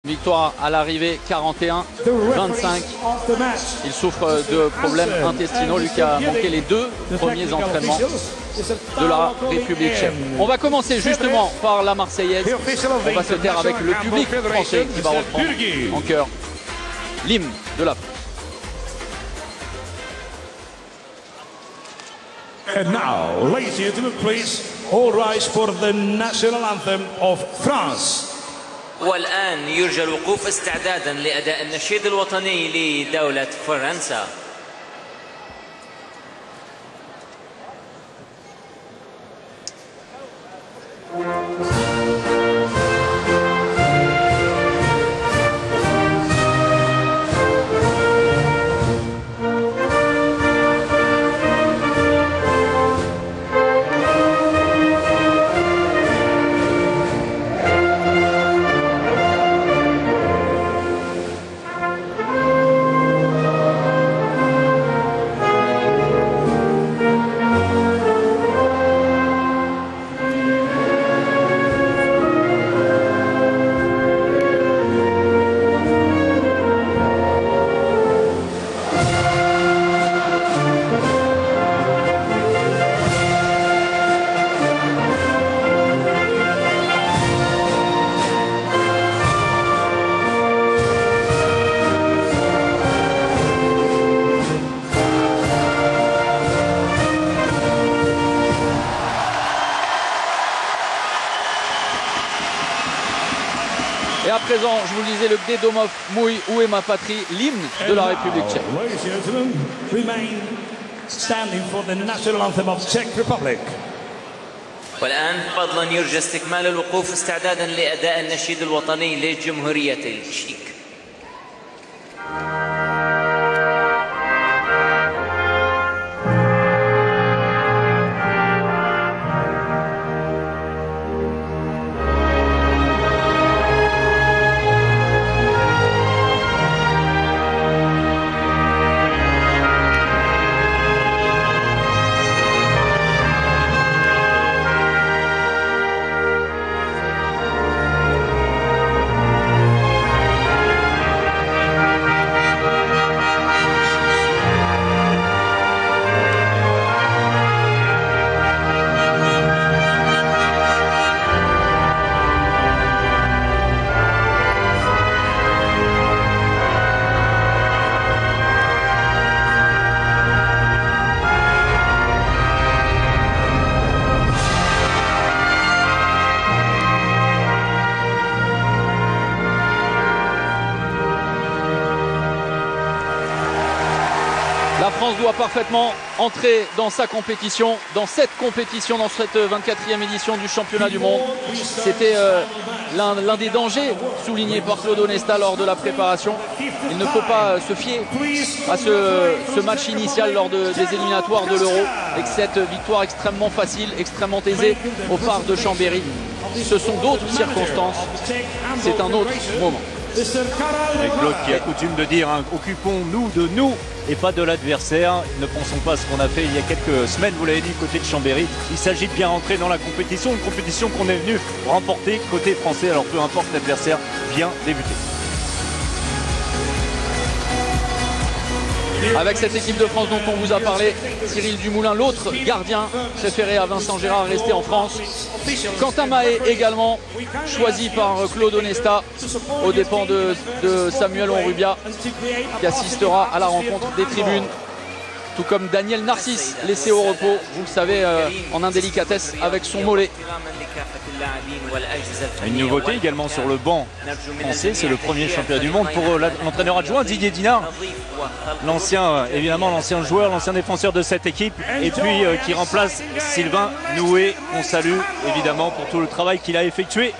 Victoire à l'arrivée, 41-25. Il souffre de problèmes intestinaux. Lucas a manqué les 2 premiers entraînements de la République tchèque. On va commencer justement par la Marseillaise. On va se taire avec le public français qui va reprendre en chœur l'hymne de la France. And now, ladies and gentlemen, please all rise for the national anthem of France. والآن يرجى الوقوف استعدادا لأداء النشيد الوطني لدولة فرنسا. Et à présent, je vous le disais, le Gde domov mój, où est ma patrie, l'hymne de la République tchèque. Ladies and gentlemen, remain standing for the national anthem of Czech Republic. والآن فضلا يرجى استكمال الوقوف استعدادا لأداء النشيد الوطني لجمهورية التشيك. La France doit parfaitement entrer dans sa compétition, dans cette compétition, dans cette 24e édition du championnat du monde. C'était l'un des dangers soulignés par Claude Onesta lors de la préparation. Il ne faut pas se fier à ce match initial lors des éliminatoires de l'Euro, avec cette victoire extrêmement facile, extrêmement aisée au phare de Chambéry. Ce sont d'autres circonstances, c'est un autre moment. Et Claude qui a coutume de dire hein, occupons-nous de nous et pas de l'adversaire. Ne pensons pas à ce qu'on a fait il y a quelques semaines, vous l'avez dit, côté de Chambéry. Il s'agit de bien rentrer dans la compétition, une compétition qu'on est venu remporter côté français, alors peu importe l'adversaire, bien débuter. Avec cette équipe de France dont on vous a parlé, Cyril Dumoulin, l'autre gardien préféré à Vincent Gérard, resté en France. Quentin Mahé également, choisi par Claude Onesta, aux dépens de Samuel Onrubia, qui assistera à la rencontre des tribunes. Tout comme Daniel Narcisse, laissé au repos, vous le savez, en indélicatesse avec son mollet. Une nouveauté également sur le banc français, c'est le premier championnat du monde pour l'entraîneur adjoint Didier Dinard, l'ancien joueur, l'ancien défenseur de cette équipe, et puis qui remplace Sylvain Noué, qu'on salue évidemment pour tout le travail qu'il a effectué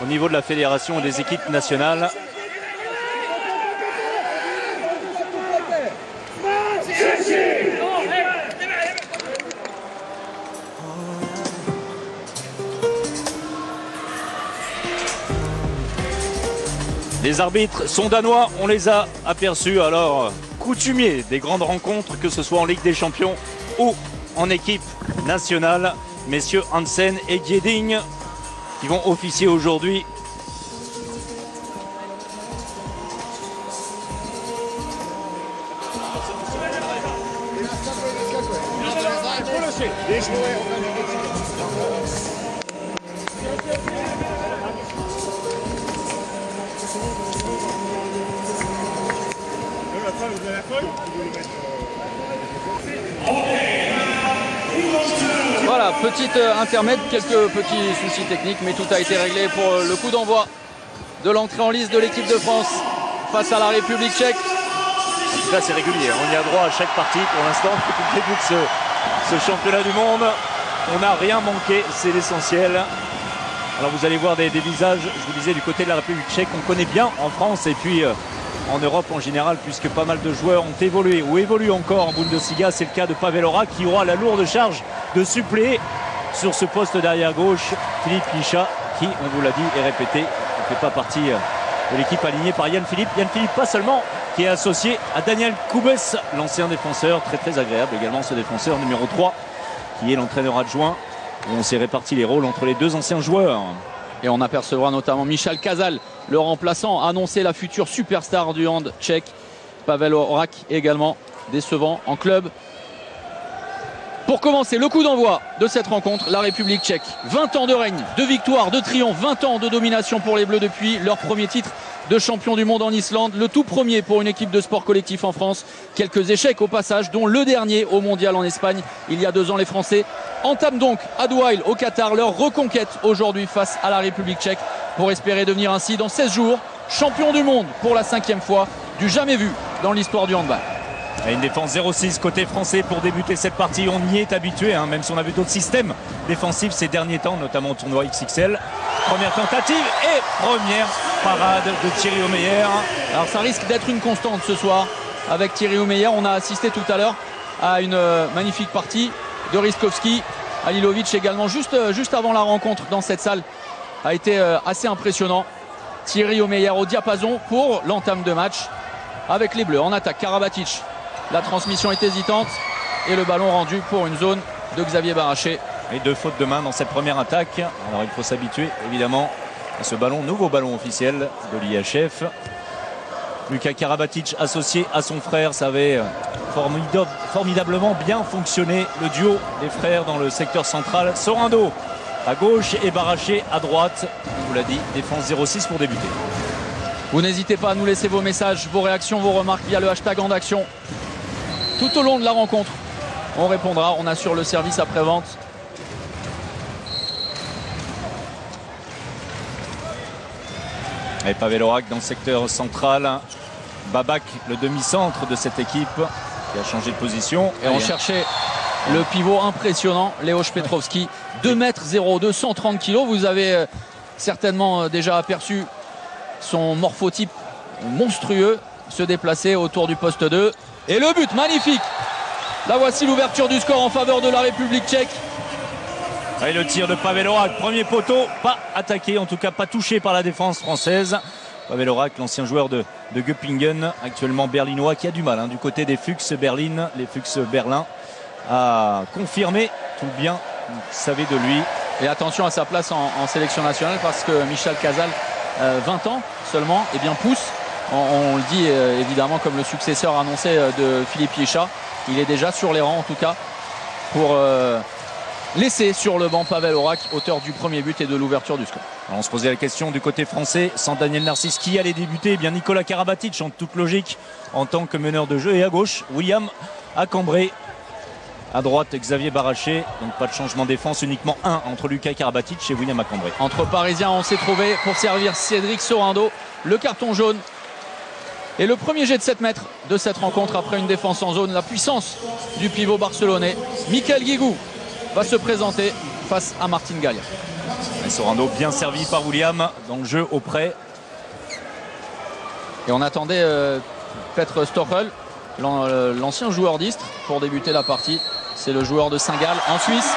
au niveau de la fédération et des équipes nationales. Les arbitres sont danois, on les a aperçus, alors coutumiers des grandes rencontres, que ce soit en Ligue des Champions ou en équipe nationale. Messieurs Hansen et Gieding qui vont officier aujourd'hui Voilà, petite intermède, quelques petits soucis techniques, mais tout a été réglé pour le coup d'envoi de l'entrée en lice de l'équipe de France face à la République tchèque. En tout cas, c'est régulier. On y a droit à chaque partie pour l'instant. Depuis le début de ce championnat du monde, on n'a rien manqué, c'est l'essentiel. Alors vous allez voir des visages, je vous disais, du côté de la République tchèque, on connaît bien en France et puis en Europe en général, puisque pas mal de joueurs ont évolué ou évoluent encore en Bundesliga. C'est le cas de Pavel Horak qui aura la lourde charge de suppléer sur ce poste d'arrière gauche Philippe Lichat, qui, on vous l'a dit et répété, ne fait pas partie de l'équipe alignée par Yann Philippe. Yann Philippe, pas seulement, qui est associé à Daniel Koubès, l'ancien défenseur, très agréable également ce défenseur numéro 3, qui est l'entraîneur adjoint. On s'est réparti les rôles entre les deux anciens joueurs. Et on apercevra notamment Michal Kazal, le remplaçant, annoncer la future superstar du hand tchèque. Pavel Horak également, décevant en club. Pour commencer, le coup d'envoi de cette rencontre, la République tchèque. 20 ans de règne, de victoire, de triomphe, 20 ans de domination pour les Bleus depuis leur premier titre de champion du monde en Islande. Le tout premier pour une équipe de sport collectif en France. Quelques échecs au passage, dont le dernier au mondial en Espagne il y a 2 ans. Les Français entament donc à Douai au Qatar leur reconquête aujourd'hui face à la République tchèque pour espérer devenir ainsi dans 16 jours champion du monde pour la 5e fois, du jamais vu dans l'histoire du handball. Et une défense 0-6 côté français pour débuter cette partie. On y est habitué, hein, même si on a vu d'autres systèmes défensifs ces derniers temps, notamment au tournoi XXL. Première tentative et première parade de Thierry Omeyer. Alors ça risque d'être une constante ce soir avec Thierry Omeyer. On a assisté tout à l'heure à une magnifique partie de Riskovski. Halilovic également, juste avant la rencontre dans cette salle, a été assez impressionnant. Thierry Omeyer au diapason pour l'entame de match avec les Bleus. En attaque, Karabatic. La transmission est hésitante et le ballon rendu pour une zone de Xavier Baraché. Et 2 fautes de main dans cette première attaque. Alors il faut s'habituer évidemment à ce ballon, nouveau ballon officiel de l'IHF. Luka Karabatic associé à son frère, ça avait formidablement bien fonctionné. Le duo des frères dans le secteur central. Sorando à gauche et Baraché à droite. On vous l'a dit, défense 0-6 pour débuter. Vous n'hésitez pas à nous laisser vos messages, vos réactions, vos remarques via le hashtag #EnDaction. Tout au long de la rencontre, on répondra, on assure le service après-vente. Et Pavel Horak dans le secteur central. Babak, le demi-centre de cette équipe, qui a changé de position. Et on cherchait le pivot impressionnant, Leoš Petrovski. 2,02 m, 130 kg. Vous avez certainement déjà aperçu son morphotype monstrueux se déplacer autour du poste 2. Et le but, magnifique. Là voici l'ouverture du score en faveur de la République tchèque. Et le tir de Pavel Horak, premier poteau, pas attaqué, en tout cas pas touché par la défense française. Pavel Horak, l'ancien joueur de Göppingen, actuellement berlinois, qui a du mal du côté des Füchse Berlin, les Füchse Berlin, à confirmer tout bien, vous savez de lui. Et attention à sa place en sélection nationale parce que Michal Kazal, 20 ans seulement, et bien pousse. On le dit évidemment comme le successeur annoncé de Philippe Lichat. Il est déjà sur les rangs en tout cas pour laisser sur le banc Pavel Horak, auteur du premier but et de l'ouverture du score. Alors on se posait la question du côté français, sans Daniel Narcisse, qui allait débuter? Eh bien Nicolas Karabatic en toute logique en tant que meneur de jeu. Et à gauche, William Acambré. À droite, Xavier Baraché. Donc pas de changement de défense, uniquement un entre Luka Karabatic et William Acambré. Entre Parisiens, on s'est trouvé pour servir Cédric Sorando. Le carton jaune. Et le premier jet de 7 mètres de cette rencontre après une défense en zone. La puissance du pivot barcelonais. Michael Guigou va se présenter face à Martin Gallia. Et Sorando bien servi par William dans le jeu auprès. Et on attendait Petr Stochel, l'ancien joueur d'Istres, pour débuter la partie. C'est le joueur de Saint-Gall en Suisse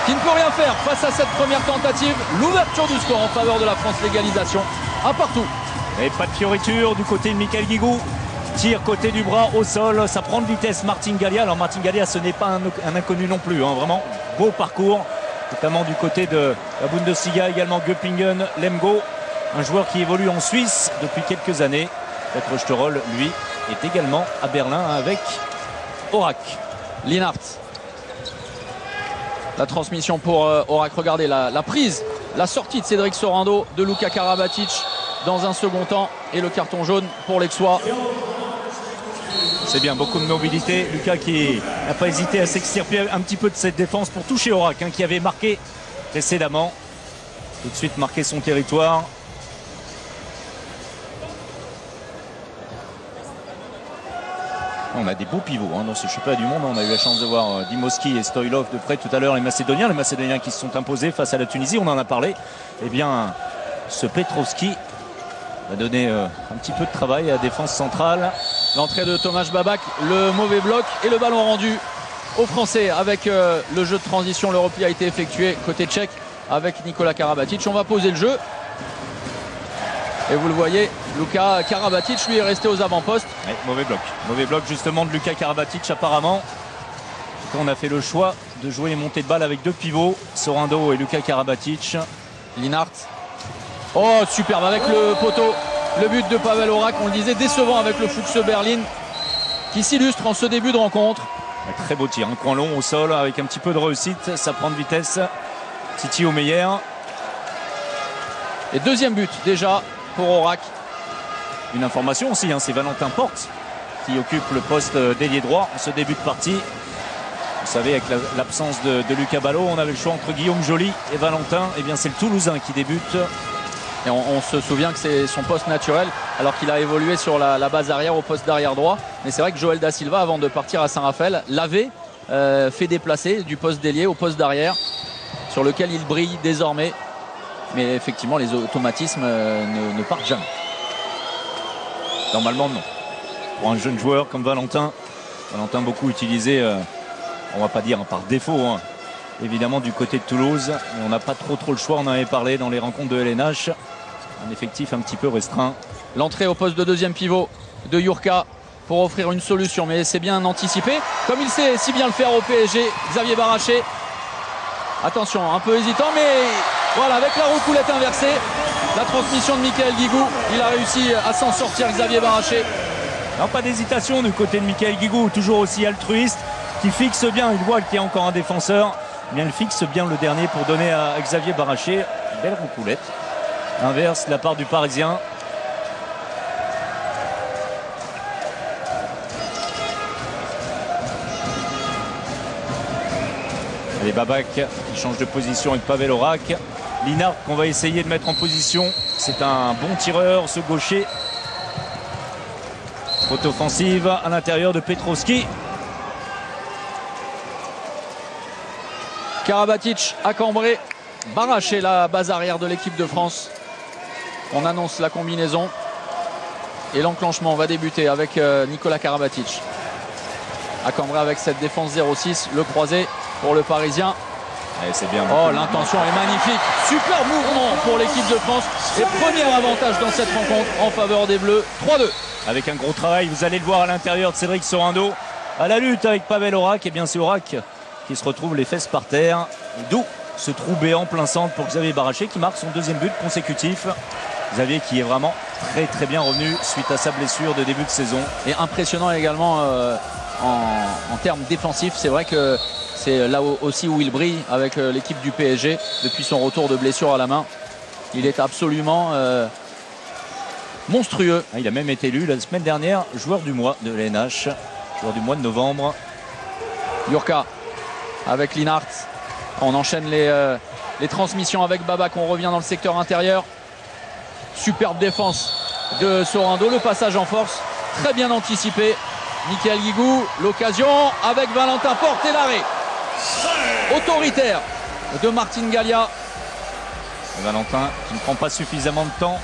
qui ne peut rien faire face à cette première tentative. L'ouverture du score en faveur de la France, l'égalisation à partout. Et pas de fioriture du côté de Michael Guigou. Tire côté du bras au sol, ça prend de vitesse Martin Gallia. Alors Martin Gallia, ce n'est pas un inconnu non plus, vraiment beau parcours, notamment du côté de la Bundesliga, également Göppingen, Lemgo, un joueur qui évolue en Suisse depuis quelques années. Petr Stochel, lui, est également à Berlin avec Horak. Linhart. La transmission pour Aurak. Regardez la prise, la sortie de Cédric Sorando, de Luka Karabatic dans un second temps. Et le carton jaune pour l'Aixois. C'est bien, beaucoup de mobilité. Luka qui n'a pas hésité à s'extirper un petit peu de cette défense pour toucher Aurak, qui avait marqué précédemment. Tout de suite marqué son territoire. On a des beaux pivots dans ce championnat du monde. On a eu la chance de voir Dimoski et Stoilov de près tout à l'heure, les Macédoniens qui se sont imposés face à la Tunisie, on en a parlé. Eh bien, ce Petrovski va donner un petit peu de travail à la défense centrale. L'entrée de Tomáš Babák, le mauvais bloc et le ballon rendu aux Français avec le jeu de transition. Le repli a été effectué côté tchèque avec Nikola Karabatic. On va poser le jeu. Et vous le voyez, Luka Karabatic lui est resté aux avant-postes. Ouais, mauvais bloc justement de Luka Karabatic apparemment. On a fait le choix de jouer les montées de balle avec deux pivots, Sorando et Luka Karabatic. Linhart. Oh, superbe avec le poteau. Le but de Pavel Aurak, on le disait, décevant avec le Fuchs Berlin qui s'illustre en ce début de rencontre. Un très beau tir, un coin long au sol avec un petit peu de réussite, ça prend de vitesse. Titi au meilleur. Et deuxième but déjà pour Aurak. Une information aussi, c'est Valentin Porte qui occupe le poste d'ailier droit en ce début de partie. Vous savez, avec l'absence de Lucas Ballot, on avait le choix entre Guillaume Joly et Valentin. Et bien c'est le Toulousain qui débute. Et on se souvient que c'est son poste naturel alors qu'il a évolué sur la base arrière au poste d'arrière droit. Mais c'est vrai que Joël Da Silva, avant de partir à Saint-Raphaël, l'avait fait déplacer du poste d'ailier au poste d'arrière sur lequel il brille désormais. Mais effectivement, les automatismes ne partent jamais. Normalement, non. Pour un jeune joueur comme Valentin beaucoup utilisé, on va pas dire par défaut, évidemment du côté de Toulouse. Mais on n'a pas trop le choix, on en avait parlé dans les rencontres de LNH. Un effectif un petit peu restreint. L'entrée au poste de deuxième pivot de Jurka pour offrir une solution. Mais c'est bien anticipé, comme il sait si bien le faire au PSG, Xavier Baraché. Attention, un peu hésitant, mais voilà, avec la roucoulette inversée, la transmission de Michael Guigou, il a réussi à s'en sortir, Xavier Baraché. Non, pas d'hésitation du côté de Michael Guigou, toujours aussi altruiste, qui fixe bien, il voit qu'il y a encore un défenseur, bien il fixe bien le dernier pour donner à Xavier Baraché. Belle roucoulette. Inverse de la part du Parisien. Allez, Babák qui change de position avec Pavel Aurak. Linhart qu'on va essayer de mettre en position. C'est un bon tireur, ce gaucher. Faute offensive à l'intérieur de Petrovski. Karabatic à cambrer. Baraché, la base arrière de l'équipe de France. On annonce la combinaison. Et l'enclenchement va débuter avec Nikola Karabatic. À cambrer avec cette défense 0-6. Le croisé pour le Parisien. C'est bien. Oh, l'intention est magnifique. Super mouvement pour l'équipe de France. Et premier avantage dans cette rencontre en faveur des Bleus. 3-2. Avec un gros travail, vous allez le voir à l'intérieur de Cédric Sorando. À la lutte avec Pavel Aurak. Et bien c'est Aurak qui se retrouve les fesses par terre. D'où ce trou béant plein centre pour Xavier Baraché qui marque son deuxième but consécutif. Xavier qui est vraiment très bien revenu suite à sa blessure de début de saison. Et impressionnant également en termes défensifs. C'est vrai que c'est là aussi où il brille avec l'équipe du PSG depuis son retour de blessure à la main. Il est absolument monstrueux. Il a même été élu la semaine dernière joueur du mois de l'NH, joueur du mois de novembre. Jurka avec Linhart. On enchaîne les transmissions avec Babák. On revient dans le secteur intérieur. Superbe défense de Sorando. Le passage en force très bien anticipé. Michael Guigou, l'occasion avec Valentin Porte et l'arrêt autoritaire de Martin Gallia. Valentin qui ne prend pas suffisamment de temps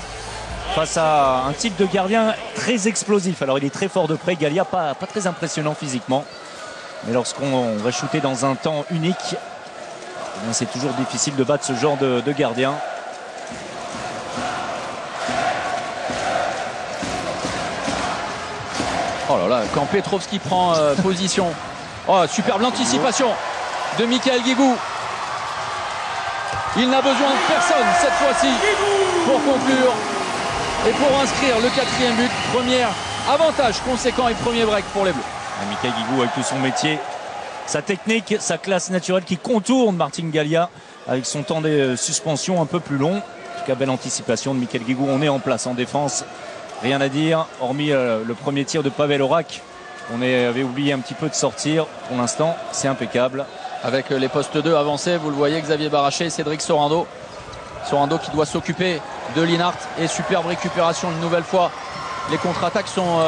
face à un type de gardien très explosif. Alors il est très fort de près, Gallia pas très impressionnant physiquement. Mais lorsqu'on va shooter dans un temps unique, c'est toujours difficile de battre ce genre de gardien. Oh là là, quand Petrovski prend position. Oh, superbe l'anticipation de Michael Guigou. Il n'a besoin de personne cette fois-ci pour conclure et pour inscrire le quatrième but. Premier avantage conséquent et premier break pour les Bleus. Michael Guigou avec tout son métier sa technique, sa classe naturelle qui contourne Martin Gallia avec son temps de suspension un peu plus long. En tout cas, belle anticipation de Michael Guigou. On est en place en défense. Rien à dire, hormis le premier tir de Pavel Horak. On avait oublié un petit peu de sortir. Pour l'instant, c'est impeccable. Avec les postes 2 avancés, vous le voyez, Xavier Baraché et Cédric Sorando. Sorando qui doit s'occuper de Linhart. Et superbe récupération une nouvelle fois. Les contre-attaques sont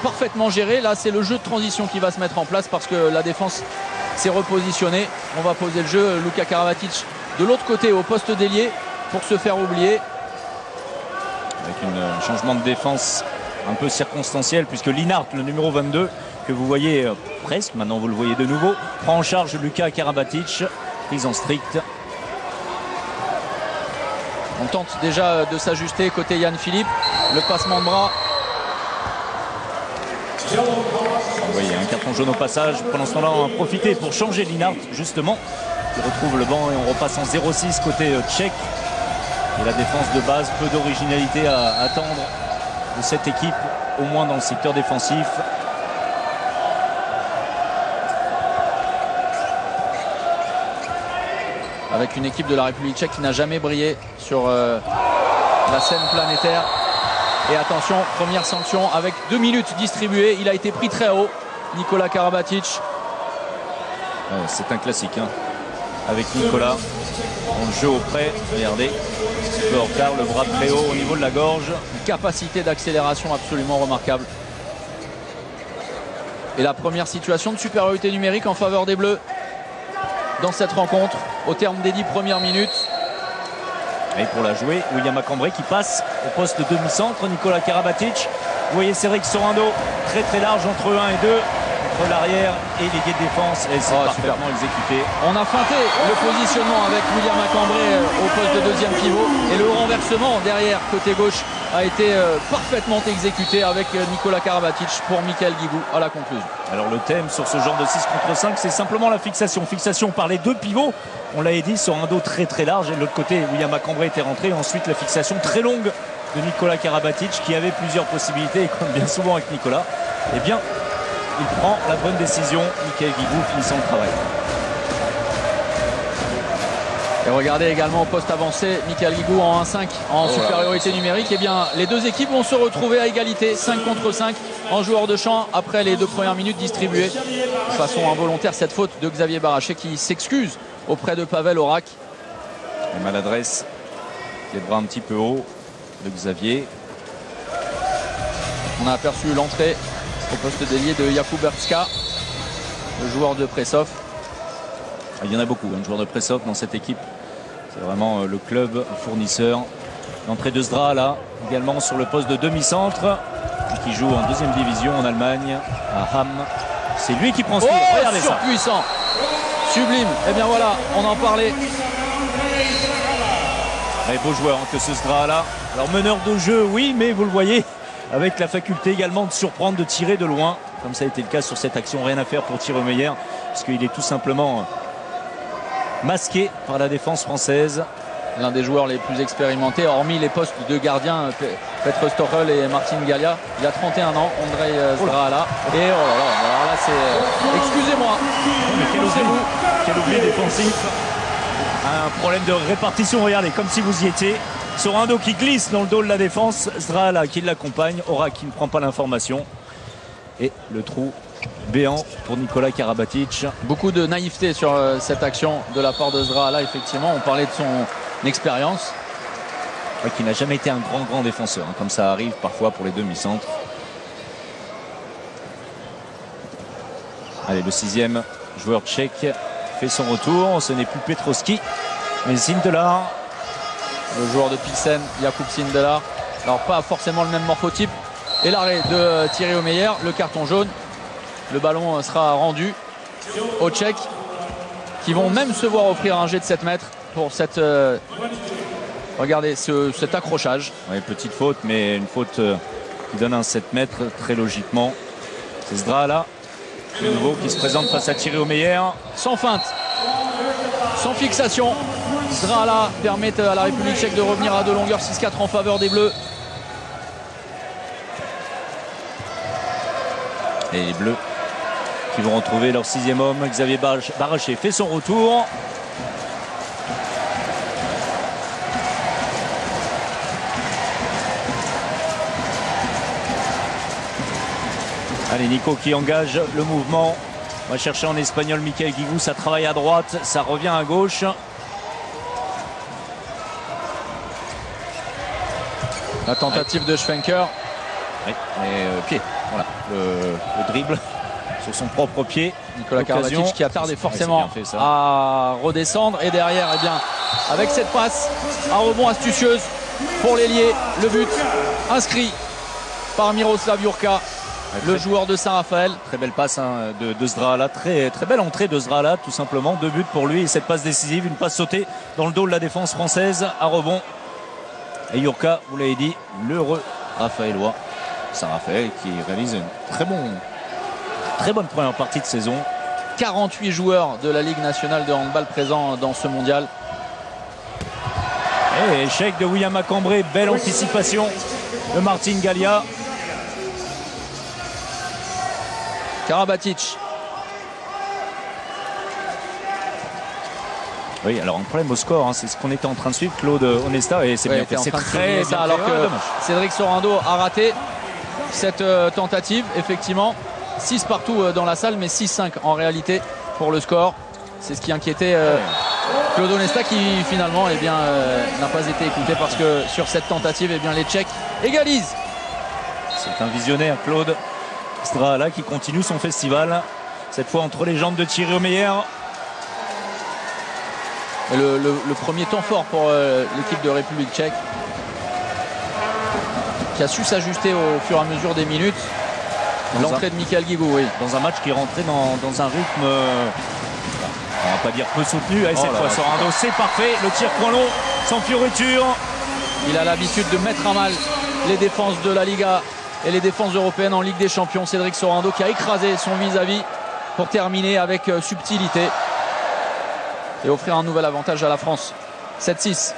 parfaitement gérées. Là, c'est le jeu de transition qui va se mettre en place parce que la défense s'est repositionnée. On va poser le jeu. Luka Karabatic de l'autre côté au poste d'ailier pour se faire oublier. Avec un changement de défense un peu circonstanciel puisque Linhart, le numéro 22, que vous voyez presque, maintenant vous le voyez de nouveau, prend en charge Luka Karabatic, prise en strict. On tente déjà de s'ajuster côté Yann Philippe, le passement de bras. Vous voyez un carton jaune au passage. Pendant ce temps-là, on va profiter pour changer Linhart justement. Il retrouve le banc et on repasse en 0-6 côté tchèque. Et la défense de base, peu d'originalité à attendre de cette équipe, au moins dans le secteur défensif. Avec une équipe de la République tchèque qui n'a jamais brillé sur la scène planétaire. Et attention, première sanction avec 2 minutes distribuées. Il a été pris très haut, Nikola Karabatic. C'est un classique hein. Avec Nicolas. On le jeu auprès, regardez, un petit peu en retard, le bras très haut au niveau de la gorge. Une capacité d'accélération absolument remarquable. Et la première situation de supériorité numérique en faveur des Bleus dans cette rencontre au terme des 10 premières minutes. Et pour la jouer, William Macambray qui passe au poste de demi-centre, Nikola Karabatic. Vous voyez Cédric Sorando très très large entre 1 et 2. Entre l'arrière et les guets de défense, et c'est parfaitement exécuté. On a feinté le positionnement avec William Macambray au poste de deuxième pivot et le renversement derrière côté gauche a été parfaitement exécuté avec Nikola Karabatic pour Michael Guigou à la conclusion. Alors le thème sur ce genre de 6 contre 5, c'est simplement la fixation. Fixation par les deux pivots, on l'a dit, sur un dos très très large, et de l'autre côté William Macambray était rentré. Ensuite la fixation très longue de Nikola Karabatic qui avait plusieurs possibilités, et comme bien souvent avec Nicolas, eh bien il prend la bonne décision. Michael Guigou finissant le travail. Et regardez également au poste avancé, Michael Guigou en 1-5 en supériorité numérique. Et bien les deux équipes vont se retrouver à égalité, 5 contre 5 en joueur de champ après les 2 premières minutes distribuées. De façon involontaire, cette faute de Xavier Baraché qui s'excuse auprès de Pavel Horak. La maladresse, les bras un petit peu hauts de Xavier. On a aperçu l'entrée au poste d'ailier de Jakub Bertska, le joueur de Pressov. Il y en a beaucoup, un joueur de Pressov dans cette équipe. C'est vraiment le club fournisseur. L'entrée de Zdra là, également sur le poste de demi-centre, qui joue en 2e division en Allemagne, à Hamm. C'est lui qui prend ce tir. Regardez ça. Surpuissant, sublime. Et bien voilà, on en parlait. Un beau joueur hein, que ce Zdra là. Alors meneur de jeu, oui, mais vous le voyez, avec la faculté également de surprendre, de tirer de loin, comme ça a été le cas sur cette action. Rien à faire pour tirer au meilleur, parce qu'il est tout simplement masqué par la défense française. L'un des joueurs les plus expérimentés, hormis les postes de gardiens, Petr Stochel et Martin Gallia. Il a 31 ans, Ondrej Zdrahala. Et oh là là, alors là c'est... Excusez-moi. Quel oubli défensif. Un problème de répartition, regardez, comme si vous y étiez. Sorando qui glisse dans le dos de la défense, Zdrahala qui l'accompagne, Horak qui ne prend pas l'information. Et le trou béant pour Nikola Karabatic. Beaucoup de naïveté sur cette action de la part de Zdrahala, effectivement. On parlait de son expérience. Ouais, qui n'a jamais été un grand défenseur, hein, comme ça arrive parfois pour les demi-centres. Allez, le 6e joueur tchèque fait son retour. Ce n'est plus Petrovski, mais Sindelar. Le joueur de Pilsen, Jakub Sindelar. Alors pas forcément le même morphotype. Et l'arrêt de Thierry Omeyer, le carton jaune. Le ballon sera rendu aux Tchèques qui vont même se voir offrir un jet de 7 mètres pour cette... regardez cet accrochage. Ouais, petite faute, mais une faute qui donne un 7 mètres très logiquement. C'est Zdrahala de nouveau qui se présente face à Thierry Omeyer. Sans feinte, sans fixation. Zdrahala permet à la République tchèque de revenir à 2 longueurs, 6-4 en faveur des Bleus. Et les Bleus qui vont retrouver leur 6e homme. Xavier Baraché fait son retour. Allez, Nico qui engage le mouvement. On va chercher en espagnol Michael Guigou. Ça travaille à droite, ça revient à gauche. La tentative de Schwenker. Oui, mais pied. Voilà, le dribble sur son propre pied. Nicolas Karabatic qui a tardé forcément à redescendre. Et derrière, eh bien, avec cette passe, un rebond astucieuse pour l'ailier. Le but inscrit par Miroslav Jurka, le joueur de Saint-Raphaël. Très belle passe hein, de Zdrahala, très belle entrée de Zdrahala tout simplement. 2 buts pour lui et cette passe décisive, une passe sautée dans le dos de la défense française à rebond. Et Jurka, vous l'avez dit, l'heureux Raphaëlois. Saint-Raphaël qui réalise une très bonne première partie de saison. 48 joueurs de la Ligue nationale de handball présents dans ce mondial. Et échec de William Acambré, belle anticipation de Martin Gallia. Karabatic. Oui, alors un problème au score, hein, c'est ce qu'on était en train de suivre, Claude Onesta, et c'est bien fait. C'est très bien, alors que Cédric Sorando a raté cette tentative, effectivement. 6 partout dans la salle, mais 6-5 en réalité pour le score. C'est ce qui inquiétait Claude Onesta, qui finalement eh bien, n'a pas été écouté, parce que sur cette tentative, eh bien, les Tchèques égalisent. C'est un visionnaire, Claude Zdrahala, qui continue son festival, cette fois entre les jambes de Thierry Omeyer. Et le premier temps fort pour l'équipe de République tchèque, qui a su s'ajuster au fur et à mesure des minutes. L'entrée de Michael Guigou, oui. Dans un match qui est rentré dans un rythme, on va pas dire peu soutenu. Et cette fois, Sorando, c'est parfait. Le tir point long, sans fioriture. Il a l'habitude de mettre à mal les défenses de la Liga et les défenses européennes en Ligue des Champions. Cédric Sorando qui a écrasé son vis-à-vis pour terminer avec subtilité et offrir un nouvel avantage à la France. 7-6.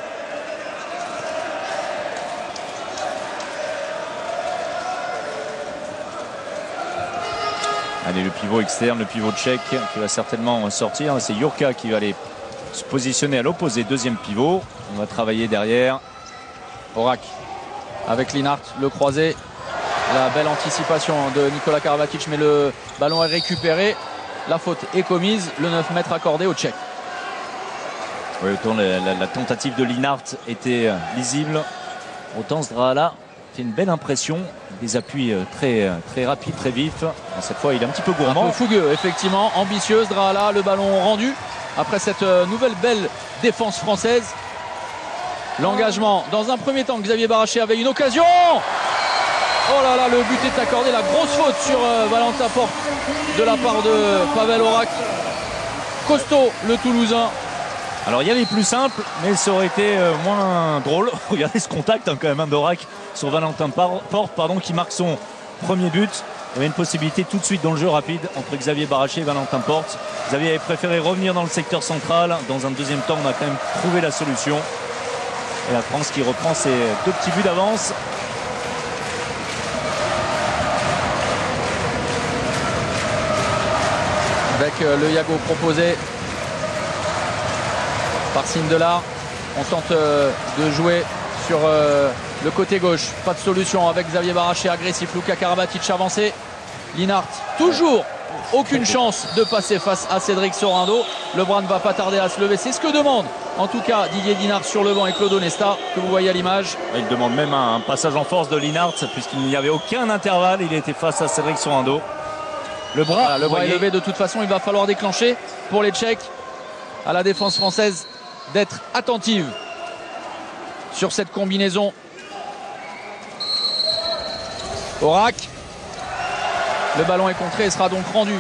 Allez, le pivot externe, le pivot tchèque qui va certainement sortir. C'est Jurka qui va aller se positionner à l'opposé, deuxième pivot. On va travailler derrière. Horak avec Linhart, le croisé. La belle anticipation de Nicolas Karabatic, mais le ballon est récupéré. La faute est commise, le 9 mètres accordé au Tchèque. Oui, autant la tentative de Linhart était lisible, autant Zdrahala fait une belle impression, des appuis très rapides, très vifs. Cette fois, il est un petit peu gourmand. Un peu fougueux, effectivement, ambitieux. Zdrahala, le ballon rendu après cette nouvelle belle défense française. L'engagement dans un premier temps, Xavier Baraché avait une occasion. Oh là là, le but est accordé, la grosse faute sur Valentin Porte de la part de Pavel Horak. Costaud, le Toulousain. Alors il y avait plus simple, mais ça aurait été moins drôle. Regardez ce contact quand même d'Horak sur Valentin Porte, qui marque son premier but. Il y avait une possibilité tout de suite dans le jeu rapide entre Xavier Baraché et Valentin Porte. Xavier avait préféré revenir dans le secteur central. Dans un deuxième temps, on a quand même trouvé la solution. Et la France qui reprend ses 2 petits buts d'avance. Avec le Yago proposé par Sindelar. On tente de jouer sur le côté gauche. Pas de solution avec Xavier Baraché agressif. Luka Karabatic avancé. Linhart toujours aucune chance de passer face à Cédric Sorando. Le bras ne va pas tarder à se lever. C'est ce que demande en tout cas Didier Dinard sur le banc et Claude Onesta que vous voyez à l'image. Il demande même un passage en force de Linhart puisqu'il n'y avait aucun intervalle. Il était face à Cédric Sorando. Le bras, est levé de toute façon. Il va falloir déclencher pour les Tchèques, à la défense française, d'être attentive sur cette combinaison. Horak, le ballon est contré et sera donc rendu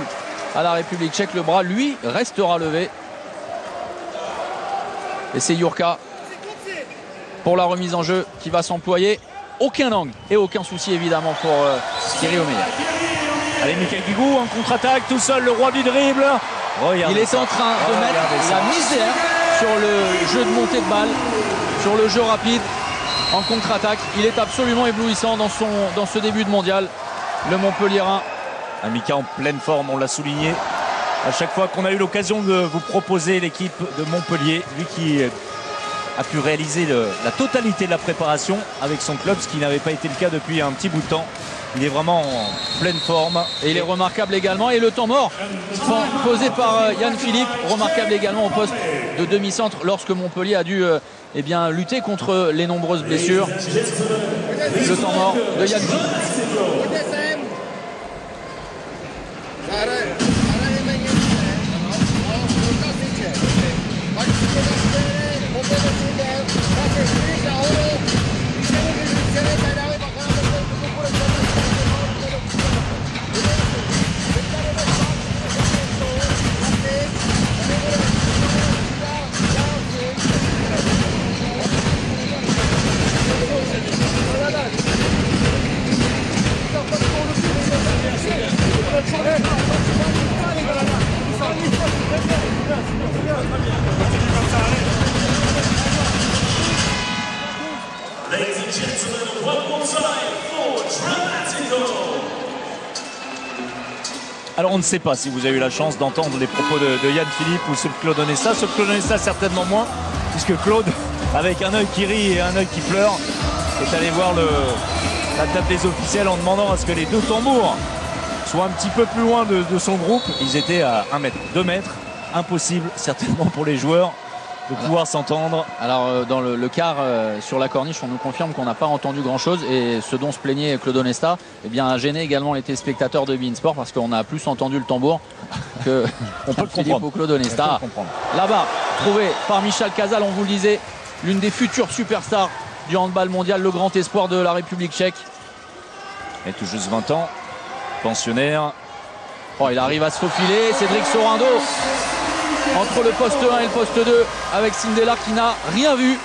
à la République tchèque. Le bras, lui, restera levé. Et c'est Jurka pour la remise en jeu qui va s'employer. Aucun angle et aucun souci évidemment pour Thierry Omeyer. Allez, Michael Guigou en contre-attaque, tout seul, le roi du dribble. Il est en train de mettre la misère sur le jeu de montée de balle, sur le jeu rapide en contre-attaque. Il est absolument éblouissant dans ce début de mondial. Le Montpellierin Mika en pleine forme, on l'a souligné à chaque fois qu'on a eu l'occasion de vous proposer l'équipe de Montpellier, lui qui a pu réaliser la totalité de la préparation avec son club, ce qui n'avait pas été le cas depuis un petit bout de temps. Il est vraiment en pleine forme. Et il est remarquable également. Et le temps mort posé par Yann Philippe, remarquable également au poste de demi-centre lorsque Montpellier a dû eh bien, lutter contre les nombreuses blessures. Le temps mort de Yann Philippe. Alors on ne sait pas si vous avez eu la chance d'entendre les propos de Yann Philippe ou ceux de Claude Onesta. Ceux de Claude Onesta certainement moins, puisque Claude, avec un œil qui rit et un œil qui pleure, est allé voir la table des officiels en demandant à ce que les deux tambours soient un petit peu plus loin de son groupe. Ils étaient à 1 mètre, 2 mètres. Impossible certainement pour les joueurs de pouvoir s'entendre. Alors dans le quart sur la corniche, on nous confirme qu'on n'a pas entendu grand chose, et ce dont se plaignait Claude Onesta eh bien, a gêné également les téléspectateurs de beIN Sport, parce qu'on a plus entendu le tambour que on peut le comprendre. Claude Onesta. Là-bas, trouvé par Michal Casal, on vous le disait, l'une des futures superstars du handball mondial, le grand espoir de la République tchèque. Et tout juste 20 ans, pensionnaire. Oh, il arrive à se faufiler, Cédric Sorando entre le poste 1 et le poste 2 avec Sindela qui n'a rien vu.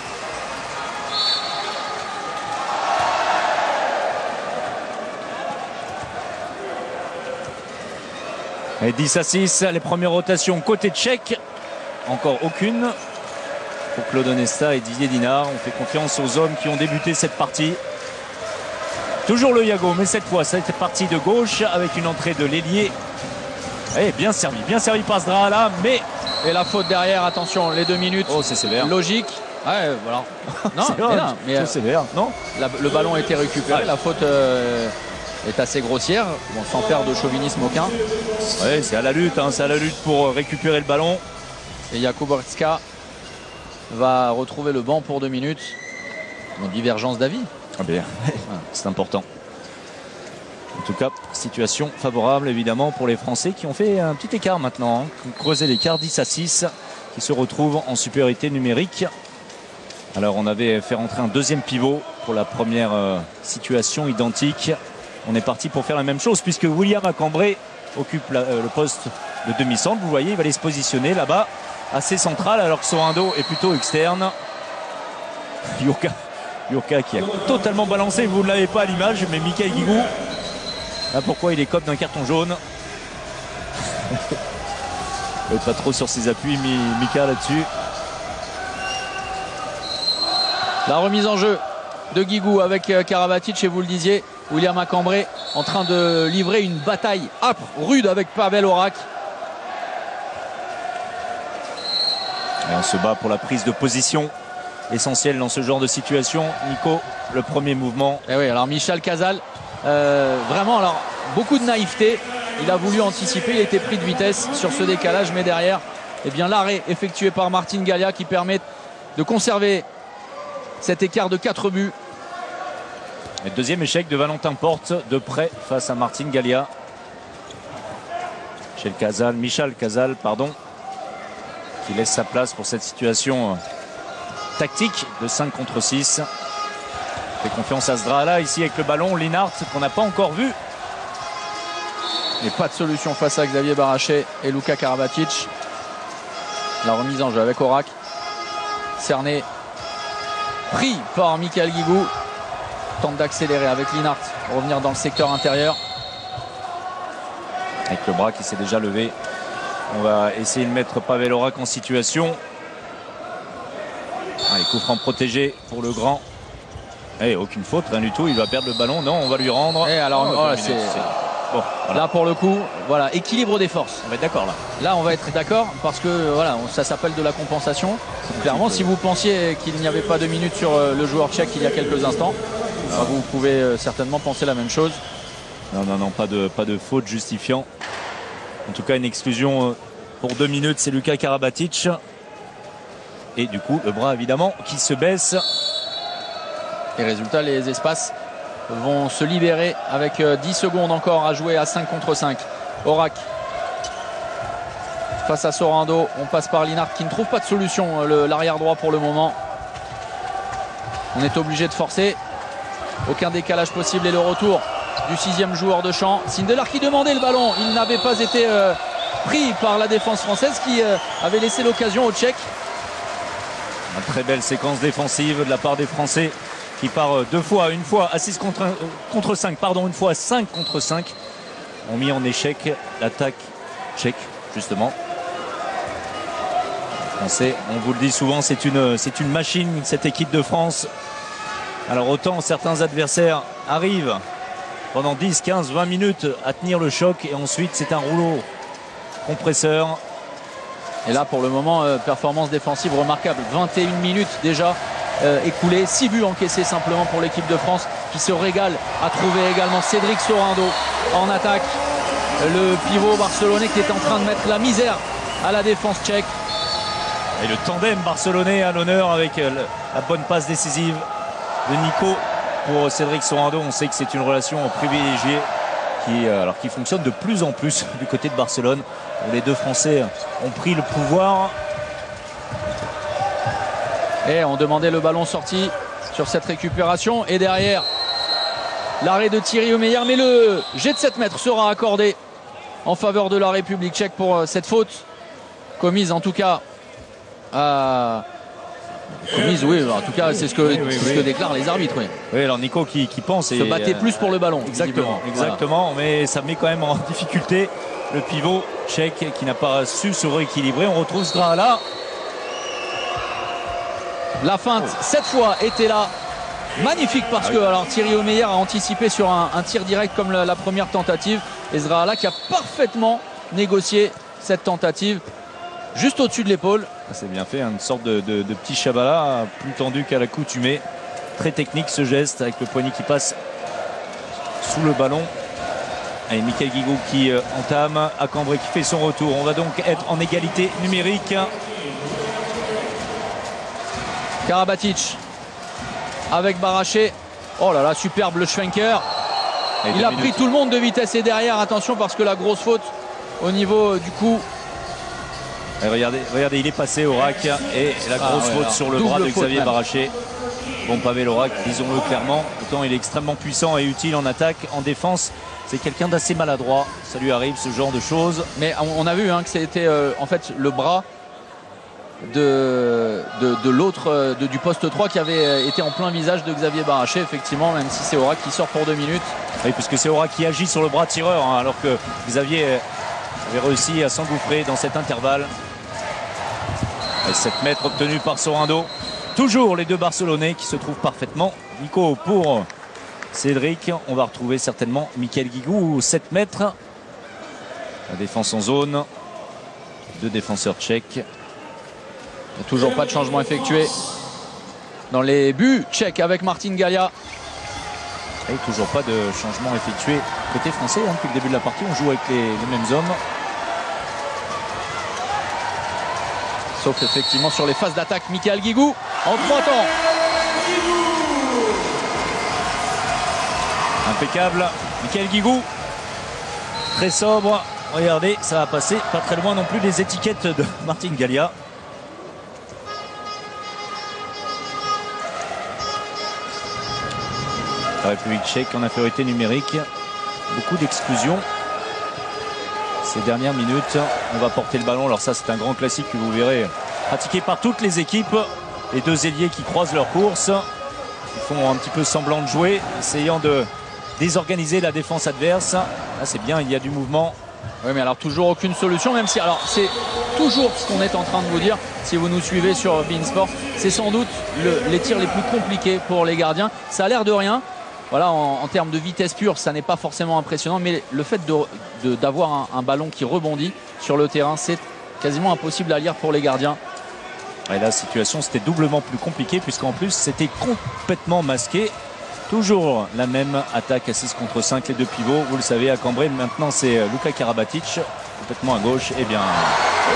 Et 10-6, les premières rotations côté tchèque. Encore aucune pour Claude Onesta et Didier Dinard. On fait confiance aux hommes qui ont débuté cette partie. Toujours le Yago, mais cette fois, cette partie de gauche avec une entrée de l'ailier. Et bien servi par Zdrahala, mais... Et la faute derrière, attention, les 2 minutes. Oh, c'est sévère. Logique. Ouais, voilà. Non, c'est sévère, non. Le ballon a été récupéré, la faute est assez grossière, bon, sans faire de chauvinisme aucun. Ouais, c'est à la lutte, c'est à la lutte pour récupérer le ballon. Et Jakub Ortska va retrouver le banc pour 2 minutes. Une divergence d'avis. Ah bien, c'est important. En tout cas, situation favorable évidemment pour les Français qui ont fait un petit écart maintenant, qui ont creusé l'écart 10-6, qui se retrouvent en supériorité numérique. Alors on avait fait rentrer un deuxième pivot pour la première situation identique. On est parti pour faire la même chose puisque William Acambré occupe le poste de demi-centre. Vous voyez, il va aller se positionner là-bas, assez central, alors que Sorando est plutôt externe. Jurka qui a totalement balancé, vous ne l'avez pas à l'image, mais Mikael Guigou, là pourquoi il est écope d'un carton jaune. Il n'est pas trop sur ses appuis, Mika là-dessus. La remise en jeu de Guigou avec Karabatic, et vous le disiez, William Acambré en train de livrer une bataille âpre, rude avec Pavel Horak. Et on se bat pour la prise de position essentielle dans ce genre de situation. Nico, le premier mouvement. Et oui, alors Michal Casal, vraiment, alors beaucoup de naïveté. Il a voulu anticiper, il était pris de vitesse sur ce décalage, mais derrière, eh bien, l'arrêt effectué par Martin Gallia qui permet de conserver cet écart de 4 buts. Et deuxième échec de Valentin Porte de près face à Martin Gallia. Michal Casal, pardon, qui laisse sa place pour cette situation tactique de 5 contre 6. Fait confiance à Zdrahala ici avec le ballon. Linhart qu'on n'a pas encore vu. Et pas de solution face à Xavier Baraché et Luka Karabatic. La remise en jeu avec Horak. Cerné, pris par Mikael Guigou. Tente d'accélérer avec Linhart. Revenir dans le secteur intérieur. Avec le bras qui s'est déjà levé. On va essayer de mettre Pavel Horak en situation. Allez, coup franc protégé pour le grand. Et aucune faute, rien du tout. Il va perdre le ballon. Non, on va lui rendre. Et alors, Bon, voilà. Là pour le coup, voilà, équilibre des forces. On va être d'accord là. Là on va être d'accord parce que voilà, ça s'appelle de la compensation. Clairement, si vous pensiez qu'il n'y avait pas 2 minutes sur le joueur tchèque il y a quelques instants, vous pouvez certainement penser la même chose. Non, pas de faute justifiant. En tout cas, une exclusion pour 2 minutes, c'est Luka Karabatic. Et du coup, le bras évidemment qui se baisse. Et résultat, les espaces vont se libérer avec 10 secondes encore à jouer à 5 contre 5. Aurak face à Sorando. On passe par Linhart qui ne trouve pas de solution, l'arrière droit pour le moment. On est obligé de forcer. Aucun décalage possible et le retour du 6e joueur de champ. Sindelar qui demandait le ballon. Il n'avait pas été pris par la défense française qui avait laissé l'occasion aux Tchèques. Une très belle séquence défensive de la part des Français qui part 2 fois, une fois à 6 contre 5, pardon, une fois à 5 contre 5. Ont mis en échec l'attaque tchèque, justement. Les Français, on vous le dit souvent, c'est une machine, cette équipe de France. Alors autant certains adversaires arrivent pendant 10, 15, 20 minutes à tenir le choc et ensuite c'est un rouleau compresseur. Et là pour le moment, performance défensive remarquable. 21 minutes déjà écoulées, 6 buts encaissés simplement pour l'équipe de France qui se régale à trouver également Cédric Sorando en attaque. Le pivot barcelonais qui est en train de mettre la misère à la défense tchèque. Et le tandem barcelonais à l'honneur avec la bonne passe décisive de Nico pour Cédric Sorando. On sait que c'est une relation privilégiée qui fonctionne de plus en plus du côté de Barcelone, où les deux Français ont pris le pouvoir. Et on demandait le ballon sorti sur cette récupération. Et derrière, l'arrêt de Thierry Omeyer. Mais le jet de 7 mètres sera accordé en faveur de la République tchèque pour cette faute commise en tout cas commise, oui, en tout cas c'est ce que déclarent les arbitres. Oui, alors Nico qui pense se battait plus pour le ballon. Exactement, voilà. Mais ça met quand même en difficulté le pivot tchèque qui n'a pas su se rééquilibrer. On retrouve Zdrahala. La feinte cette fois était là. Magnifique parce que alors, Thierry Omeyer a anticipé sur un tir direct comme la première tentative. Et Zdrahala qui a parfaitement négocié cette tentative juste au-dessus de l'épaule. C'est bien fait, une sorte de petit Chabala plus tendu qu'à l'accoutumée. Très technique ce geste avec le poignet qui passe sous le ballon. Et Michael Guigou qui entame, Acambré qui fait son retour. On va donc être en égalité numérique. Karabatic avec Baraché. Oh là là, superbe le Schwenker. Il a pris tout le monde de vitesse et derrière, attention parce que la grosse faute au niveau du coup. Et regardez, il est passé Aurak et la grosse faute sur le bras de Xavier Baraché. Bon pavé l'Aurak, disons-le clairement. Autant il est extrêmement puissant et utile en attaque, en défense. C'est quelqu'un d'assez maladroit. Ça lui arrive ce genre de choses. Mais on a vu que c'était en fait le bras de l'autre du poste 3 qui avait été en plein visage de Xavier Baraché, effectivement, même si c'est Aurak qui sort pour 2 minutes. Oui, puisque c'est Aurak qui agit sur le bras tireur, alors que Xavier avait réussi à s'engouffrer dans cet intervalle. Et 7 mètres obtenus par Sorando. Toujours les deux Barcelonais qui se trouvent parfaitement. Nico pour Cédric. On va retrouver certainement Michael Guigou, 7 mètres. La défense en zone. 2 défenseurs tchèques. Il n'y a toujours pas de changement effectué dans les buts tchèques avec Martin Galia. Et toujours pas de changement effectué côté français. Depuis le début de la partie, on joue avec les mêmes hommes. Sauf effectivement sur les phases d'attaque, Michael Guigou en 3 temps. Impeccable, Michael Guigou. Très sobre. Regardez, ça va passer pas très loin non plus des étiquettes de Martin Galia. La République tchèque en infériorité numérique. Beaucoup d'exclusions ces dernières minutes. On va porter le ballon. Alors ça, c'est un grand classique que vous verrez pratiqué par toutes les équipes. Les deux ailiers qui croisent leur course. Ils font un petit peu semblant de jouer, essayant de désorganiser la défense adverse. Là, c'est bien, il y a du mouvement. Oui, mais alors toujours aucune solution, même si alors c'est toujours ce qu'on est en train de vous dire si vous nous suivez sur beIN Sport. C'est sans doute les tirs les plus compliqués pour les gardiens. Ça a l'air de rien, voilà, en termes de vitesse pure, ça n'est pas forcément impressionnant, mais le fait d'avoir un ballon qui rebondit sur le terrain, c'est quasiment impossible à lire pour les gardiens. Et la situation, c'était doublement plus compliqué puisqu'en plus, c'était complètement masqué. Toujours la même attaque à 6 contre 5, les deux pivots. Vous le savez, à Cambrai, maintenant c'est Luka Karabatic, complètement à gauche. Eh bien,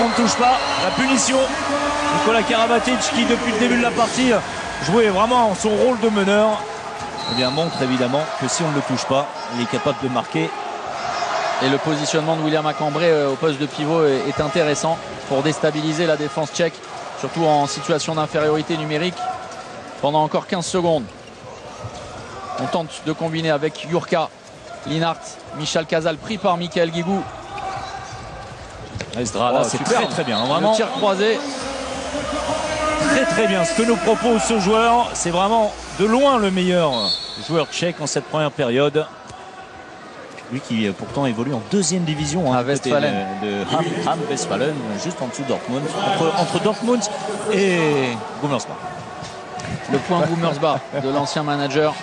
on ne touche pas. La punition. Nikola Karabatic qui, depuis le début de la partie, jouait vraiment son rôle de meneur. Eh bien, montre évidemment que si on ne le touche pas, il est capable de marquer. Et le positionnement de William Cambrai au poste de pivot est intéressant pour déstabiliser la défense tchèque, surtout en situation d'infériorité numérique. Pendant encore 15 secondes. On tente de combiner avec Jurka, Linhart, Michal Casal pris par Michael Guigou. Là, c'est très bien. Vraiment, le tir croisé. Très bien. Ce que nous propose ce joueur, c'est vraiment de loin le meilleur joueur tchèque en cette première période. Lui qui pourtant évolue en deuxième division à Westfalen. De Ham Westfalen, juste en dessous de Dortmund, entre Dortmund et Gummersbach. Le point Gummersbach de l'ancien manager.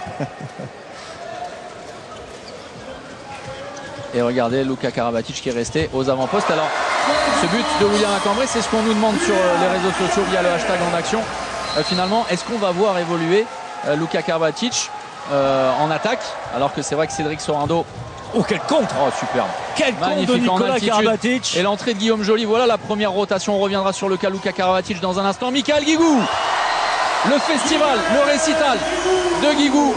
Et regardez Luka Karabatic qui est resté aux avant-postes. Alors ce but de William Cambrai, c'est ce qu'on nous demande sur les réseaux sociaux via le hashtag en action. Finalement, est-ce qu'on va voir évoluer Luka Karabatic en attaque, alors que c'est vrai que Cédric Sorando. Oh, quel contre! Oh, superbe! Quel contre de Nikola Karabatic! Et l'entrée de Guillaume Joly, voilà la première rotation. On reviendra sur le cas Luka Karabatic dans un instant. Michael Guigou! Le festival, le récital de Guigou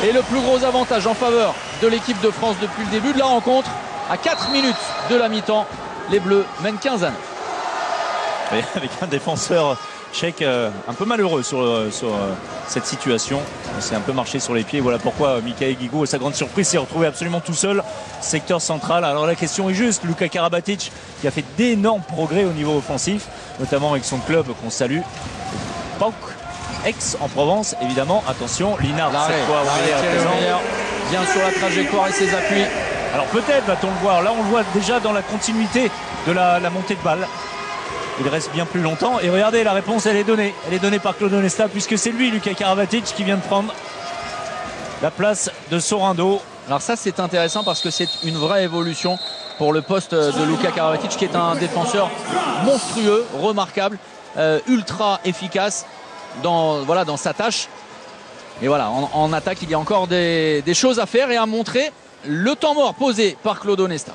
est le plus gros avantage en faveur de l'équipe de France depuis le début de la rencontre. À 4 minutes de la mi-temps, les Bleus mènent 15 à 9. Et avec un défenseur tchèque un peu malheureux sur cette situation. Il s'est un peu marché sur les pieds. Voilà pourquoi Michael Guigou, à sa grande surprise, s'est retrouvé absolument tout seul, secteur central. Alors la question est juste. Luka Karabatic qui a fait d'énormes progrès au niveau offensif, notamment avec son club qu'on salue, PAOK Aix-en-Provence, évidemment. Attention, Linhart cette fois bien sur la trajectoire et ses appuis. Alors peut-être va-t-on le voir. Là on le voit déjà dans la continuité de la montée de balle. Il reste bien plus longtemps. Et regardez, la réponse elle est donnée. Elle est donnée par Claude Onesta, puisque c'est lui, Luka Karabatic, qui vient de prendre la place de Sorando. Alors ça c'est intéressant parce que c'est une vraie évolution pour le poste de Luka Karabatic, qui est un défenseur monstrueux, remarquable, ultra efficace dans sa tâche. Et voilà, en attaque il y a encore des choses à faire et à montrer. Le temps mort posé par Claude Onesta.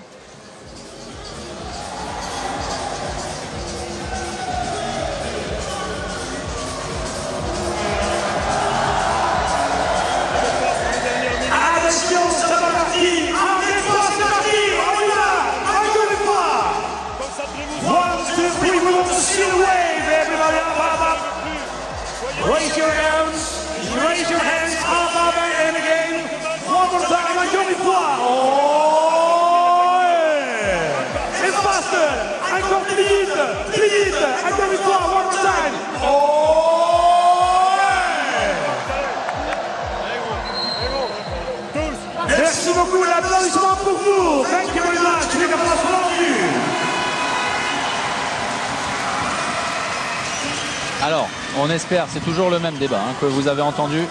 Raise your hands up, and again, one more time, encore une fois. Oh, yeah. It's faster, encore plus vite, encore une fois, one more time. Oh, yeah. Merci beaucoup, l'applaudissement pour vous. Thank you very much, les applaudissements. Alors, on espère, c'est toujours le même débat que vous avez entendu,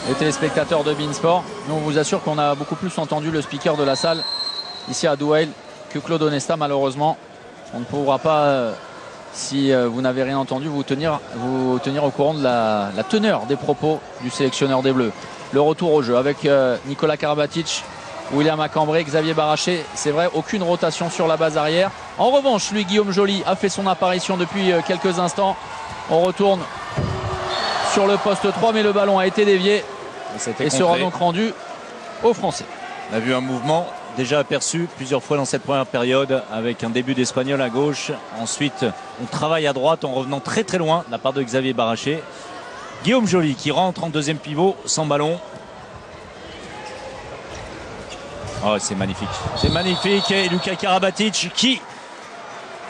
les téléspectateurs de Beansport. Nous, on vous assure qu'on a beaucoup plus entendu le speaker de la salle ici à Douai que Claude Onesta. Malheureusement, on ne pourra pas, si vous n'avez rien entendu, vous tenir au courant de la teneur des propos du sélectionneur des Bleus. Le retour au jeu avec Nikola Karabatic, William Cambrai, Xavier Baraché. C'est vrai, aucune rotation sur la base arrière. En revanche, lui, Guillaume Joly, a fait son apparition depuis quelques instants. On retourne sur le poste 3, mais le ballon a été dévié et sera donc rendu aux Français. On a vu un mouvement déjà aperçu plusieurs fois dans cette première période, avec un début d'Espagnol à gauche. Ensuite, on travaille à droite en revenant très très loin de la part de Xavier Baraché. Guillaume Joly qui rentre en deuxième pivot sans ballon. Oh, c'est magnifique. C'est magnifique. Et Luka Karabatic qui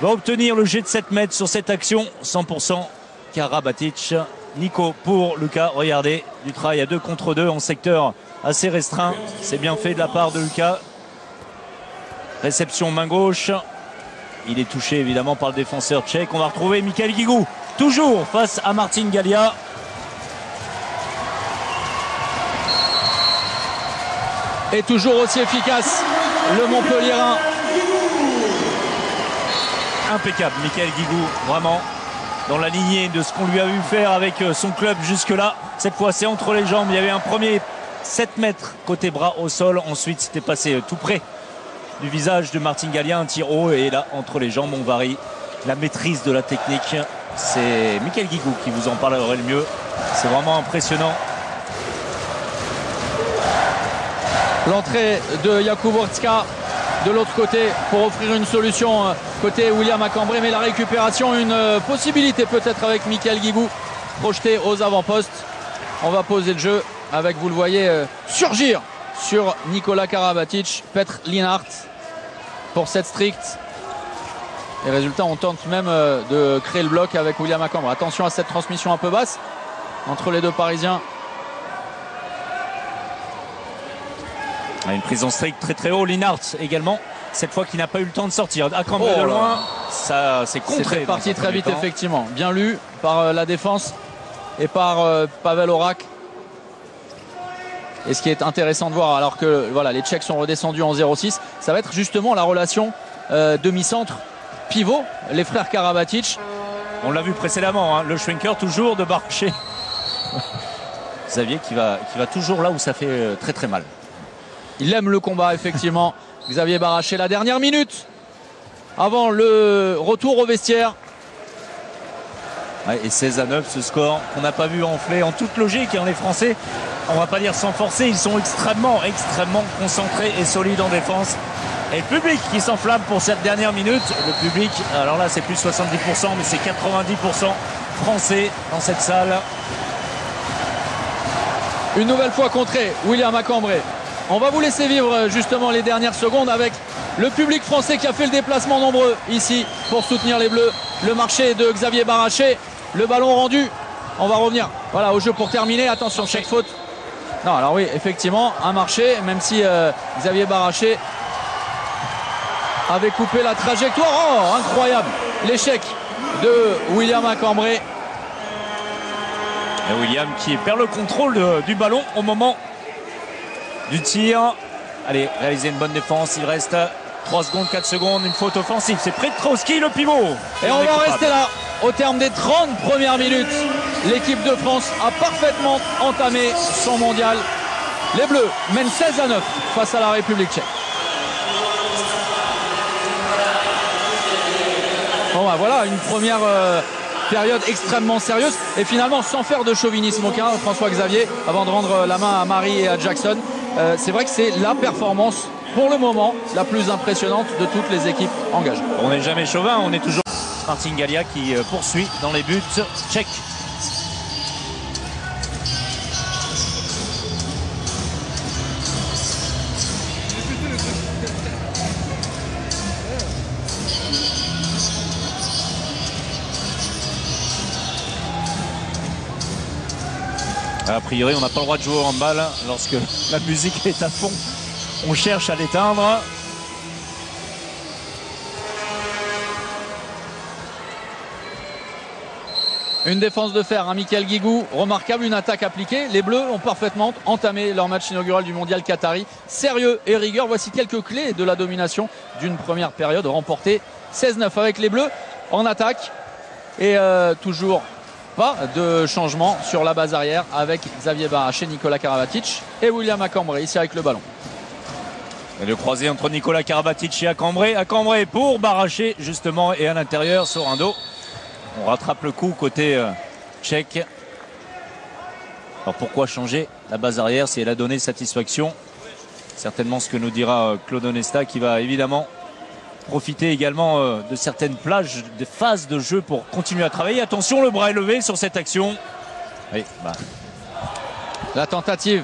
va obtenir le jet de 7 mètres sur cette action. 100% Karabatic. Nico pour Luka. Regardez, du travail à 2 contre 2 en secteur assez restreint. C'est bien fait de la part de Luka. Réception main gauche. Il est touché évidemment par le défenseur tchèque. On va retrouver Michael Guigou, toujours face à Martin Gallia. est toujours aussi efficace, le Montpellierin. Impeccable, Michael Guigou, vraiment dans la lignée de ce qu'on lui a vu faire avec son club jusque-là. Cette fois, c'est entre les jambes. Il y avait un premier 7 mètres côté bras au sol. Ensuite, c'était passé tout près du visage de Martin Gallia, un tir haut. Et là, entre les jambes, on varie la maîtrise de la technique. C'est Michael Guigou qui vous en parlerait le mieux. C'est vraiment impressionnant. L'entrée de Jakub Ortska de l'autre côté pour offrir une solution côté William Acambré, mais la récupération, une possibilité peut-être avec Michael Guigou projeté aux avant-postes. On va poser le jeu avec, vous le voyez, surgir sur Nikola Karabatic, Petr Linhart pour cette stricte. Et résultat, on tente même de créer le bloc avec William Acambré. Attention à cette transmission un peu basse entre les deux Parisiens. Une prise en strict très très haut. Linhart également, cette fois qui n'a pas eu le temps de sortir. Acambré de loin, ça c'est contré. C'est parti très vite, effectivement. Bien lu par la défense et par Pavel Horak. Et ce qui est intéressant de voir, alors que voilà, les Tchèques sont redescendus en 0-6, ça va être justement la relation demi-centre pivot, les frères Karabatic. On l'a vu précédemment, hein, le Schwenker toujours de Barché. Xavier qui va toujours là où ça fait très très mal. Il aime le combat, effectivement. Xavier Baraché, la dernière minute avant le retour au vestiaire. Ouais, et 16-9, ce score qu'on n'a pas vu enfler en toute logique. Hein, les Français, on va pas dire sans forcer, ils sont extrêmement concentrés et solides en défense. Et le public qui s'enflamme pour cette dernière minute. Le public, alors là c'est plus 70%, mais c'est 90% français dans cette salle. Une nouvelle fois contré, William Acambré. On va vous laisser vivre justement les dernières secondes avec le public français qui a fait le déplacement nombreux ici pour soutenir les Bleus. Le marché de Xavier Baraché, le ballon rendu. On va revenir voilà, au jeu pour terminer. Attention, chaque faute. Non, alors oui, effectivement, un marché, même si Xavier Baraché avait coupé la trajectoire. Oh, incroyable, l'échec de William Acambré. Et William qui perd le contrôle du ballon au moment du tir. Allez, réaliser une bonne défense. Il reste 3 secondes, 4 secondes, une faute offensive. C'est Petrowski le pivot. Et on va rester là au terme des 30 premières minutes. L'équipe de France a parfaitement entamé son mondial. Les Bleus mènent 16-9 face à la République tchèque. Bon bah voilà, une première période extrêmement sérieuse et finalement sans faire de chauvinisme aucun, François Xavier, avant de rendre la main à Marie et à Jackson. C'est vrai que c'est la performance pour le moment la plus impressionnante de toutes les équipes engagées. On n'est jamais chauvin, on est toujours Martin Gallia qui poursuit dans les buts tchèques. A priori, on n'a pas le droit de jouer au handball lorsque la musique est à fond. On cherche à l'éteindre. Une défense de fer, hein, Michael Guigou, remarquable, une attaque appliquée. Les Bleus ont parfaitement entamé leur match inaugural du mondial qatari. Sérieux et rigueur, voici quelques clés de la domination d'une première période remportée 16-9 avec les Bleus en attaque. Et toujours pas de changement sur la base arrière avec Xavier Baraché, Nikola Karabatic et William Acambré ici avec le ballon. Et le croisé entre Nikola Karabatic et Acambré. Acambré pour Baraché justement et à l'intérieur Sorando. On rattrape le coup côté tchèque. Alors pourquoi changer la base arrière si elle a donné satisfaction? Certainement ce que nous dira Claude Onesta qui va évidemment profiter également de certaines plages, des phases de jeu pour continuer à travailler. Attention, le bras est levé sur cette action. Oui, bah. La tentative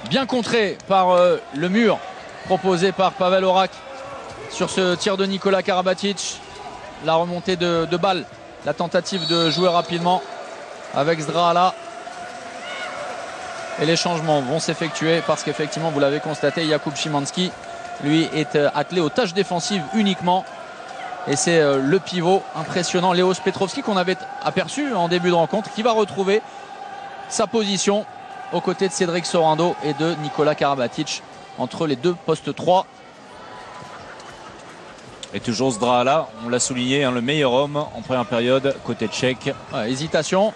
bien contrée par le mur proposé par Pavel Horak sur ce tir de Nikola Karabatic. La remontée de balle, la tentative de jouer rapidement avec Zdrahala. Et les changements vont s'effectuer parce qu'effectivement, vous l'avez constaté, Jakub Szymanski lui est attelé aux tâches défensives uniquement. Et c'est le pivot impressionnant, Leos Petrovski, qu'on avait aperçu en début de rencontre, qui va retrouver sa position aux côtés de Cédric Sorando et de Nikola Karabatic entre les deux postes 3. Et toujours Zdrahala, on l'a souligné, hein, le meilleur homme en première période côté tchèque. Ouais, hésitation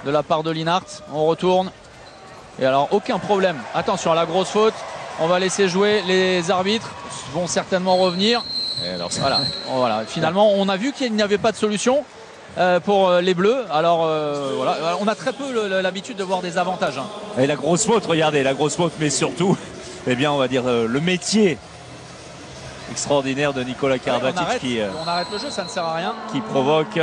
de la part de Linhart. On retourne. Et alors aucun problème. Attention à la grosse faute. On va laisser jouer. Les arbitres vont certainement revenir. Et alors, voilà. Finalement, on a vu qu'il n'y avait pas de solution pour les Bleus. Alors voilà, on a très peu l'habitude de voir des avantages. Hein. Et la grosse faute, regardez, la grosse faute, mais surtout, eh bien, on va dire le métier extraordinaire de Nikola Karabatic on arrête le jeu, ça ne sert à rien. Qui provoque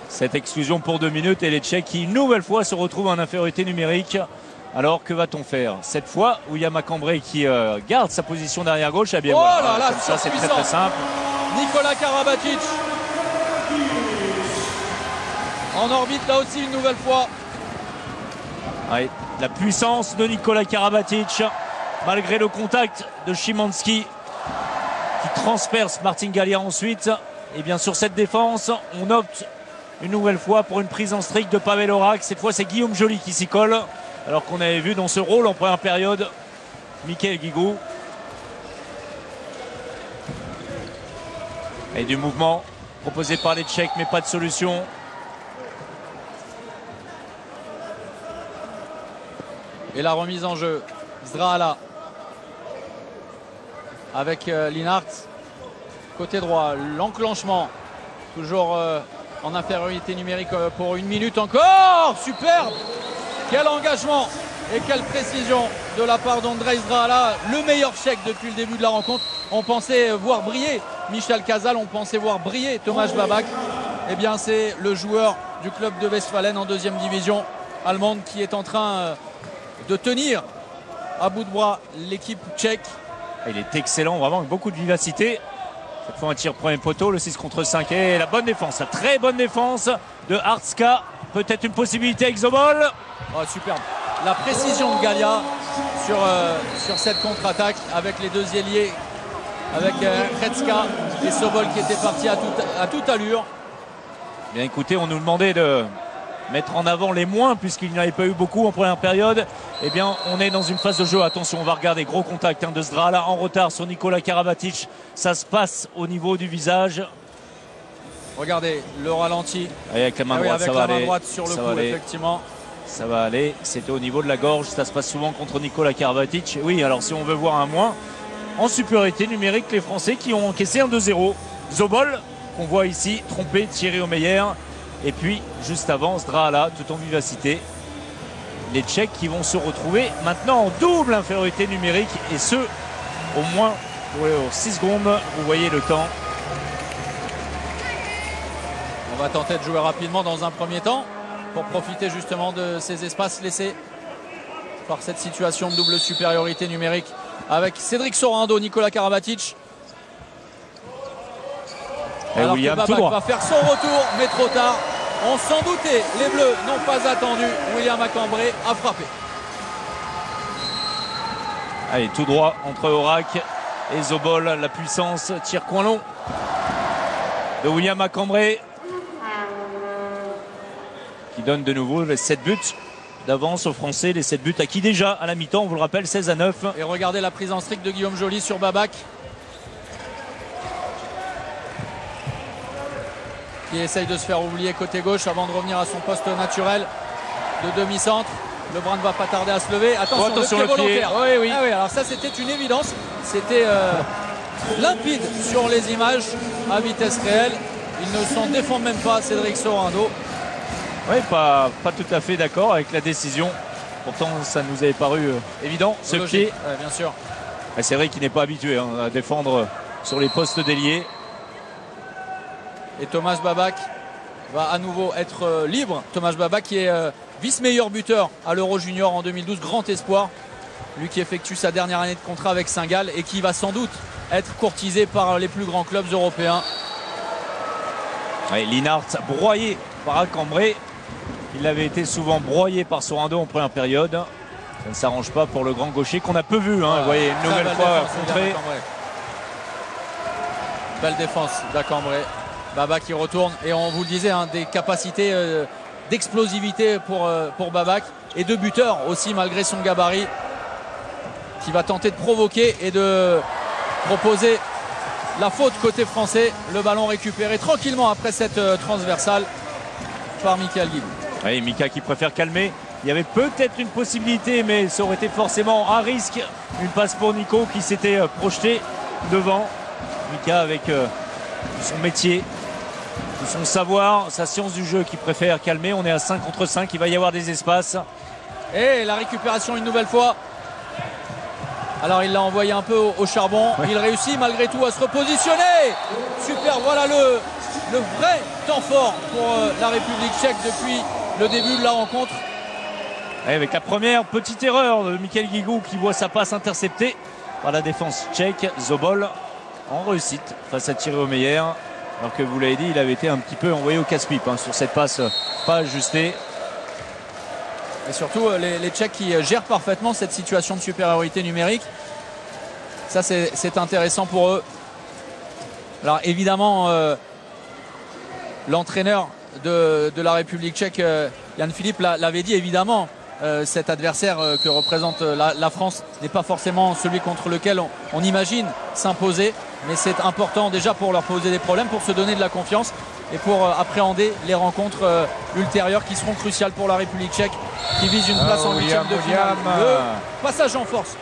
cette exclusion pour 2 minutes et les Tchèques qui une nouvelle fois se retrouvent en infériorité numérique. Alors que va-t-on faire cette fois? William Cambrai qui garde sa position derrière gauche. Eh bien, oh voilà, là là, comme ça c'est très très simple. Nikola Karabatic en orbite là aussi une nouvelle fois. Ouais, la puissance de Nikola Karabatic malgré le contact de Szymanski qui transperce Martin Gallia ensuite. Et bien sur cette défense on opte une nouvelle fois pour une prise en strict de Pavel Horak. Cette fois c'est Guillaume Joly qui s'y colle, alors qu'on avait vu dans ce rôle en première période Michael Guigou. Et du mouvement proposé par les Tchèques, mais pas de solution. Et la remise en jeu, Zdrahala avec Linhart côté droit, l'enclenchement toujours en infériorité numérique pour 1 minute encore. Superbe, quel engagement et quelle précision de la part d'Andrei Zdrahala, le meilleur Tchèque depuis le début de la rencontre. On pensait voir briller Michal Kazal, on pensait voir briller Tomáš Babák. Eh bien c'est le joueur du club de Westfalen en 2e division allemande qui est en train de tenir à bout de bras l'équipe tchèque. Il est excellent, vraiment avec beaucoup de vivacité. Cette fois un tir premier poteau, le 6 contre 5 et la bonne défense, la très bonne défense de Hartska. Peut-être une possibilité avec Zobol. Oh, superbe. La précision de Gallia sur cette contre-attaque avec les deux ailiers, avec Hrečka et Sobol qui étaient partis à toute allure. Bien écoutez, on nous demandait de mettre en avant les moins puisqu'il n'y avait pas eu beaucoup en première période. Eh bien on est dans une phase de jeu, attention, on va regarder, gros contact de Zdrahala en retard sur Nikola Karabatic. Ça se passe au niveau du visage. Regardez le ralenti. Et avec la main droite, avec ça va la main aller. droite sur le cou, effectivement. Ça va aller, c'était au niveau de la gorge, ça se passe souvent contre Nikola Karabatic. Oui, alors si on veut voir un moins, en supériorité numérique, les Français qui ont encaissé un 2-0. Zobol, qu'on voit ici, trompé, Thierry Omeyer. Et puis, juste avant, Zdrahala, tout en vivacité. Les Tchèques qui vont se retrouver maintenant en double infériorité numérique. Et ce, au moins pour 6 secondes. Vous voyez le temps. On va tenter de jouer rapidement dans un premier temps pour profiter justement de ces espaces laissés par cette situation de double supériorité numérique avec Cédric Sorando, Nikola Karabatic. Alors que Babák va faire son retour, mais trop tard. On s'en doutait, les Bleus n'ont pas attendu. William Cambrai a frappé. Allez, tout droit entre Horak et Zobol. La puissance, tir coin long de William Cambrai qui donne de nouveau les 7 buts d'avance aux Français. Les 7 buts acquis déjà à la mi-temps, on vous le rappelle, 16-9. Et regardez la prise en strict de Guillaume Joly sur Babák, qui essaye de se faire oublier côté gauche avant de revenir à son poste naturel de demi-centre. Le bras ne va pas tarder à se lever. Attention, le pied volontaire. Oui, oui. Ah oui, alors ça c'était une évidence. C'était limpide sur les images à vitesse réelle. Il ne s'en défend même pas, Cédric Sorando. Oui, pas tout à fait d'accord avec la décision. Pourtant, ça nous avait paru évident, ce pied. Bien sûr. C'est vrai qu'il n'est pas habitué à défendre sur les postes d'ailier. Et Tomáš Babák va à nouveau être libre. Tomáš Babák qui est vice-meilleur buteur à l'Euro Junior en 2012, grand espoir. Lui qui effectue sa dernière année de contrat avec Saint-Gall et qui va sans doute être courtisé par les plus grands clubs européens. Ouais, Linhart broyé par Cambrai. Il avait été souvent broyé par Sorando en première période. Ça ne s'arrange pas pour le grand gaucher qu'on a peu vu. Vous voyez, une nouvelle fois contré. Belle défense d'Cambrai. Babák qui retourne et on vous le disait, des capacités d'explosivité pour Babák et de buteur aussi malgré son gabarit qui va tenter de provoquer et de proposer la faute côté français. Le ballon récupéré tranquillement après cette transversale par Michael Guigou. Oui, Mika qui préfère calmer. Il y avait peut-être une possibilité, mais ça aurait été forcément un risque. Une passe pour Nico qui s'était projeté devant. Mika avec son métier, son savoir, sa science du jeu qui préfère calmer. On est à 5 contre 5, il va y avoir des espaces. Et la récupération une nouvelle fois. Alors il l'a envoyé un peu au charbon. Ouais. Il réussit malgré tout à se repositionner. Super, voilà le vrai temps fort pour la République tchèque depuis le début de la rencontre. Et avec la première petite erreur de Michael Guigou qui voit sa passe interceptée par la défense tchèque. Zobol en réussite face à Thierry Omeyer. Alors que vous l'avez dit, il avait été un petit peu envoyé au casse-pipe sur cette passe pas ajustée. Et surtout les Tchèques qui gèrent parfaitement cette situation de supériorité numérique. Ça c'est intéressant pour eux. Alors évidemment l'entraîneur de la République tchèque, Jan Philipp, l'avait dit évidemment. Cet adversaire que représente la France n'est pas forcément celui contre lequel on imagine s'imposer, mais c'est important déjà pour leur poser des problèmes, pour se donner de la confiance et pour appréhender les rencontres ultérieures qui seront cruciales pour la République tchèque qui vise une place en huitième de finale. Le passage en force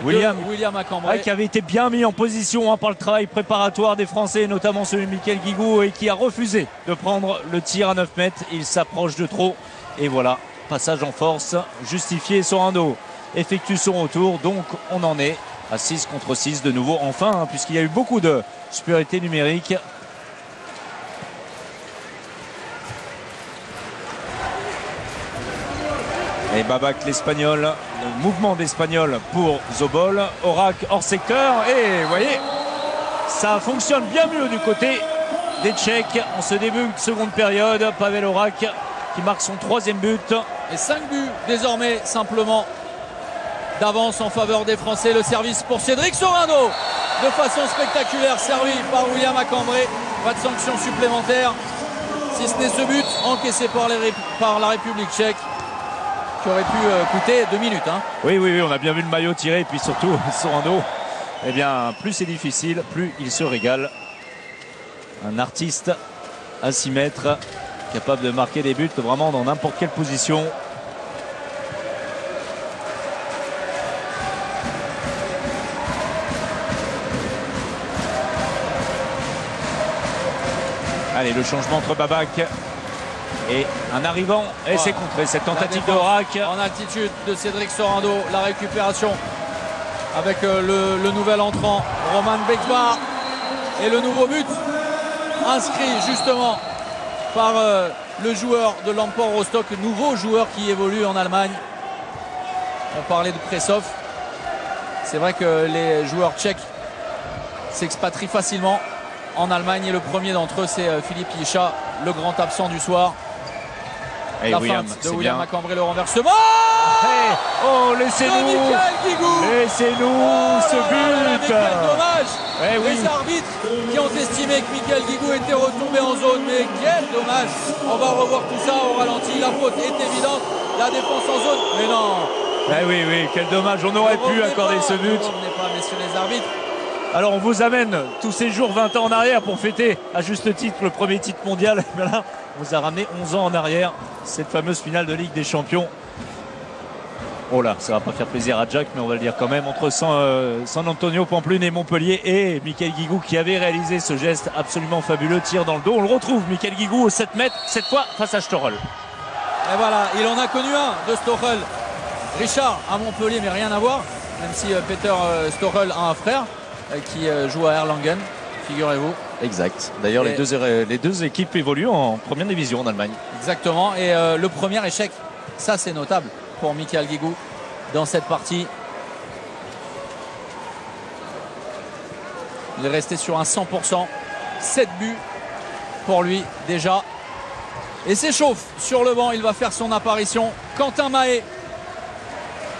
William à Cambrai, qui avait été bien mis en position par le travail préparatoire des Français, notamment celui de Michael Guigou, et qui a refusé de prendre le tir à 9 mètres. Il s'approche de trop et voilà, passage en force justifié. Sorando effectue son retour, donc on en est à 6 contre 6 de nouveau, enfin, puisqu'il y a eu beaucoup de supériorité numérique. Et Babac l'Espagnol, le mouvement d'Espagnol pour Zobol. Horak hors secteur, et vous voyez, ça fonctionne bien mieux du côté des Tchèques en ce début de seconde période. Pavel Horak qui marque son 3e but. Et 5 buts désormais simplement d'avance en faveur des Français. Le service pour Cédric Sorando de façon spectaculaire, servi par William à Cambrai. Pas de sanction supplémentaire, si ce n'est ce but encaissé par la République tchèque, qui aurait pu coûter 2 minutes. Oui, on a bien vu le maillot tiré, et puis surtout Sorando, eh bien plus c'est difficile, plus il se régale. Un artiste à 6 mètres, capable de marquer des buts vraiment dans n'importe quelle position. Allez, le changement entre Babac et un arrivant, et c'est contré cette tentative de Horak. En altitude de Cédric Sorando, la récupération avec le nouvel entrant Roman Bexbar, et le nouveau but inscrit justement par le joueur de l'Ampor Rostock, nouveau joueur qui évolue en Allemagne. On parlait de Pressov. C'est vrai que les joueurs tchèques s'expatrient facilement en Allemagne, et le premier d'entre eux c'est Philippe Yesha, le grand absent du soir. Et la William, feinte de William à Cambrai, le renversement. Oh, laissez-nous ce but. Quel dommage. Les arbitres qui ont estimé que Michael Guigou était retombé en zone, mais quel dommage. On va revoir tout ça au ralenti. La faute est évidente, la défense en zone, mais non. Oui, quel dommage. On aurait pu accorder ce but. Ne revenez pas, messieurs les arbitres. Alors on vous amène tous ces jours 20 ans en arrière pour fêter à juste titre le premier titre mondial. Mais là, on vous a ramené 11 ans en arrière, cette fameuse finale de Ligue des Champions. Oh là, ça va pas faire plaisir à Jack, mais on va le dire quand même, entre San Antonio, Pamplune et Montpellier, et Michael Guigou qui avait réalisé ce geste absolument fabuleux, tir dans le dos. On le retrouve, Michael Guigou au 7 mètres, cette fois face à Storel. Et voilà, il en a connu un de Storel. Richard à Montpellier, mais rien à voir, même si Peter Storel a un frère qui joue à Erlangen, figurez-vous. Exact. D'ailleurs, les deux équipes évoluent en première division en Allemagne. Exactement. Et le premier échec, ça c'est notable pour Michael Guigou dans cette partie. Il est resté sur un 100%. 7 buts pour lui déjà. Et s'échauffe sur le banc. Il va faire son apparition. Quentin Mahé.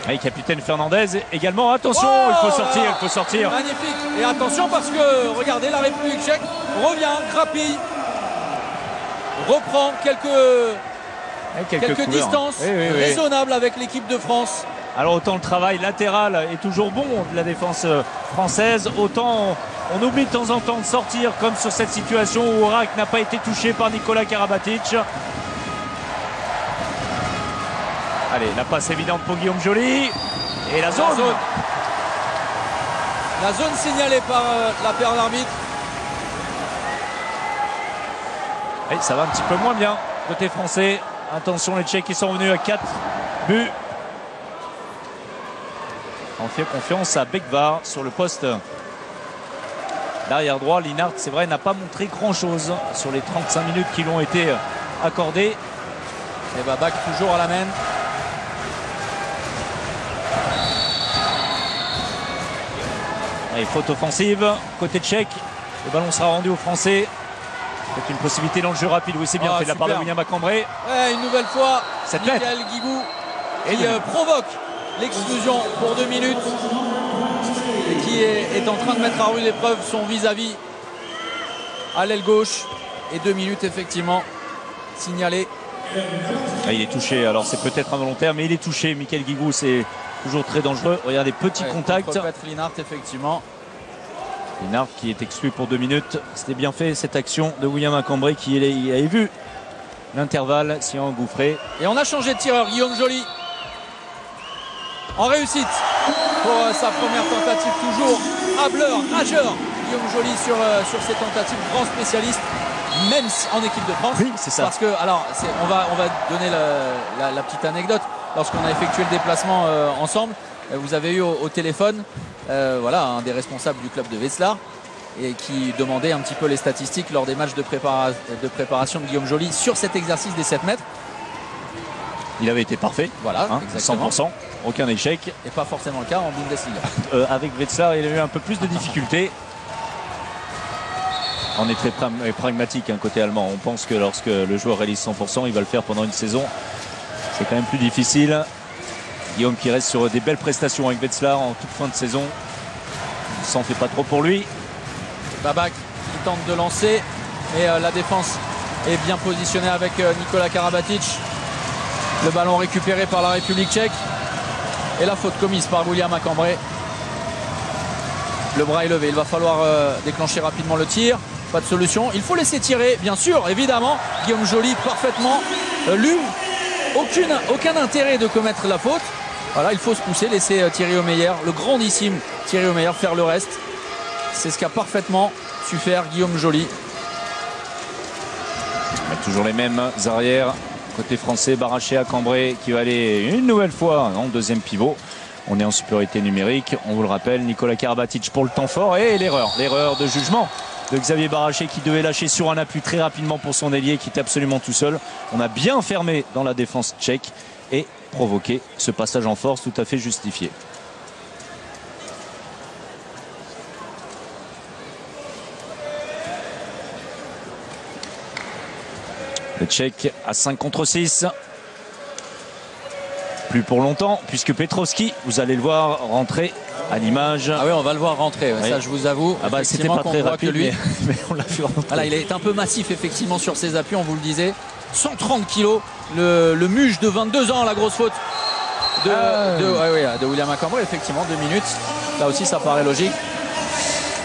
Et capitaine Fernandez également. Attention, il faut sortir. Magnifique. Et attention parce que, regardez, la République tchèque revient, grappille, reprend quelques distances raisonnables avec l'équipe de France. Alors autant le travail latéral est toujours bon de la défense française, autant on oublie de temps en temps de sortir, comme sur cette situation où Aurak n'a pas été touché par Nikola Karabatic. Allez, la passe évidente pour Guillaume Joly. Et la zone. La zone signalée par la paire d'arbitre. Et ça va un petit peu moins bien côté français. Attention, les Tchèques qui sont revenus à 4 buts. On fait confiance à Bekvar sur le poste d'arrière droit. Linhart, c'est vrai, n'a pas montré grand-chose sur les 35 minutes qui lui ont été accordées. Et Babak toujours à la main. Allez, faute offensive côté tchèque. Le ballon sera rendu aux Français. C'est une possibilité dans le jeu rapide. Oui, c'est bien fait de la part de William Macambré. Ouais, une nouvelle fois, Michael Guigou qui provoque l'exclusion pour 2 minutes et qui est en train de mettre à rude épreuve son vis-à-vis à l'aile gauche. Et 2 minutes effectivement signalé. Ah, il est touché, alors c'est peut-être involontaire, mais il est touché. Michael Guigou, c'est toujours très dangereux. Regardez, petit contact. Linhart, effectivement. Linhart qui est exclu pour 2 minutes. C'était bien fait cette action de William Macambré qui avait vu l'intervalle s'y engouffré. Et on a changé de tireur, Guillaume Joly en réussite pour sa première tentative, toujours hableur, nageur. Guillaume Joly sur ses tentatives, grand spécialiste, même en équipe de France. Oui, c'est ça. Parce que, alors, on va donner la petite anecdote. Lorsqu'on a effectué le déplacement ensemble, vous avez eu au téléphone voilà, un des responsables du club de Wetzlar et qui demandait un petit peu les statistiques lors des matchs de préparation de Guillaume Joly sur cet exercice des 7 mètres. Il avait été parfait, voilà, hein, 100%, aucun échec. Et pas forcément le cas en Bundesliga. Avec Wetzlar, il a eu un peu plus de difficultés. On est très pragmatique côté allemand. On pense que lorsque le joueur réalise 100%, il va le faire pendant une saison. C'est quand même plus difficile. Guillaume qui reste sur des belles prestations avec Wetzlar en toute fin de saison. Il s'en fait pas trop pour lui. Babak qui tente de lancer, mais la défense est bien positionnée avec Nikola Karabatic. Le ballon récupéré par la République tchèque. Et la faute commise par William Macambré. Le bras est levé, il va falloir déclencher rapidement le tir. Pas de solution, il faut laisser tirer, bien sûr, évidemment. Guillaume Joly parfaitement lu. Aucun intérêt de commettre la faute. Voilà, il faut se pousser, laisser Thierry Omeyer, le grandissime Thierry Omeyer, faire le reste. C'est ce qu'a parfaitement su faire Guillaume Joly. Toujours les mêmes arrières. Côté français, Baraché à Cambrai qui va aller une nouvelle fois en deuxième pivot. On est en supériorité numérique. On vous le rappelle, Nikola Karabatic pour le temps fort et l'erreur de jugement de Xavier Baraché qui devait lâcher sur un appui très rapidement pour son ailier qui était absolument tout seul. On a bien fermé dans la défense tchèque et provoqué ce passage en force tout à fait justifié. Le Tchèque à 5 contre 6. Plus pour longtemps, puisque Petrovski, vous allez le voir rentrer à l'image. Ah oui, on va le voir rentrer, oui. Ça je vous avoue. Ah bah, c'était pas très rapide, lui. Mais on l'a vu rentrer. Voilà, il est un peu massif effectivement sur ses appuis, on vous le disait. 130 kilos, le muge de 22 ans, la grosse faute de William Macambré, effectivement, 2 minutes. Là aussi, ça paraît logique.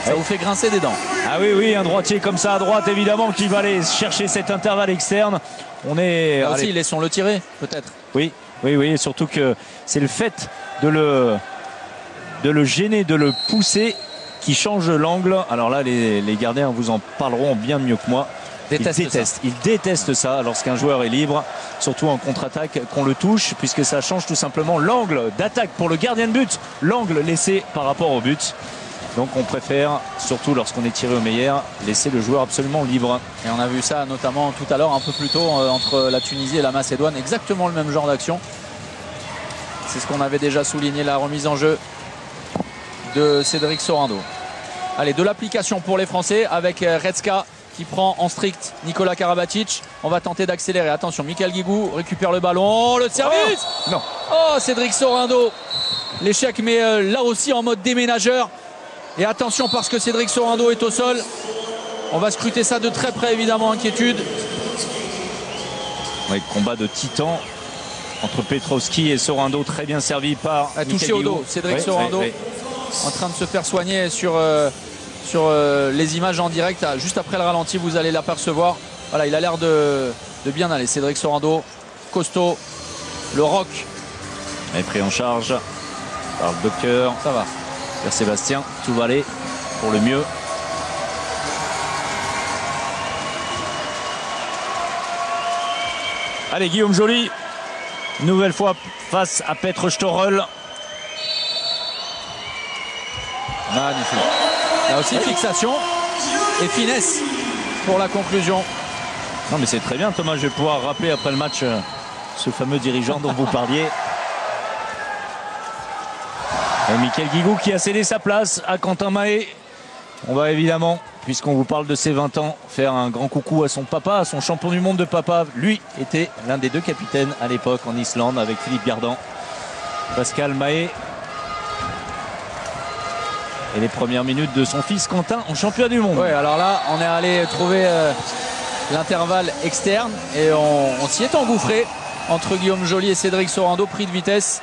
Ça vous fait grincer des dents. Ah oui, un droitier comme ça à droite, évidemment, qui va aller chercher cet intervalle externe. On est. Là aussi, laissons-le tirer, peut-être. Oui, surtout que c'est le fait de le gêner, de le pousser qui change l'angle. Alors là, les gardiens vous en parleront bien mieux que moi. Ils détestent ça lorsqu'un joueur est libre, surtout en contre-attaque, qu'on le touche, puisque ça change tout simplement l'angle d'attaque pour le gardien de but, l'angle laissé par rapport au but. Donc on préfère, surtout lorsqu'on est tiré au meilleur, laisser le joueur absolument libre. Et on a vu ça notamment tout à l'heure, un peu plus tôt, entre la Tunisie et la Macédoine. Exactement le même genre d'action. C'est ce qu'on avait déjà souligné, la remise en jeu de Cédric Sorando. Allez, de l'application pour les Français avec Retzka qui prend en strict Nikola Karabatic. On va tenter d'accélérer. Attention, Michael Guigou récupère le ballon. Le service. Non. Cédric Sorando. L'échec, mais là aussi en mode déménageur. Et attention parce que Cédric Sorando est au sol. On va scruter ça de très près, évidemment, inquiétude. Oui, combat de titan. entre Petrovski et Sorando, très bien servi par touché au dos, Cédric Sorando, en train de se faire soigner sur les images en direct. Juste après le ralenti, vous allez l'apercevoir. Voilà, il a l'air de bien aller. Cédric Sorando, costaud, le rock. est pris en charge par le docteur. Ça va. Pierre Sébastien, tout va aller pour le mieux. Allez, Guillaume Joly, une nouvelle fois face à Petr Storel. Magnifique. Là aussi, fixation et finesse pour la conclusion. Non, mais c'est très bien, Thomas. Je vais pouvoir rappeler après le match ce fameux dirigeant dont vous parliez. Et Michael Guigou qui a cédé sa place à Quentin Mahé. On va évidemment, puisqu'on vous parle de ses 20 ans, faire un grand coucou à son papa, à son champion du monde de papa. Lui était l'un des deux capitaines à l'époque en Islande avec Philippe Gardan. Pascal Mahé. Et les premières minutes de son fils Quentin en championnat du monde. Ouais, alors là, on est allé trouver l'intervalle externe et on s'y est engouffré entre Guillaume Joly et Cédric Sorando, pris de vitesse.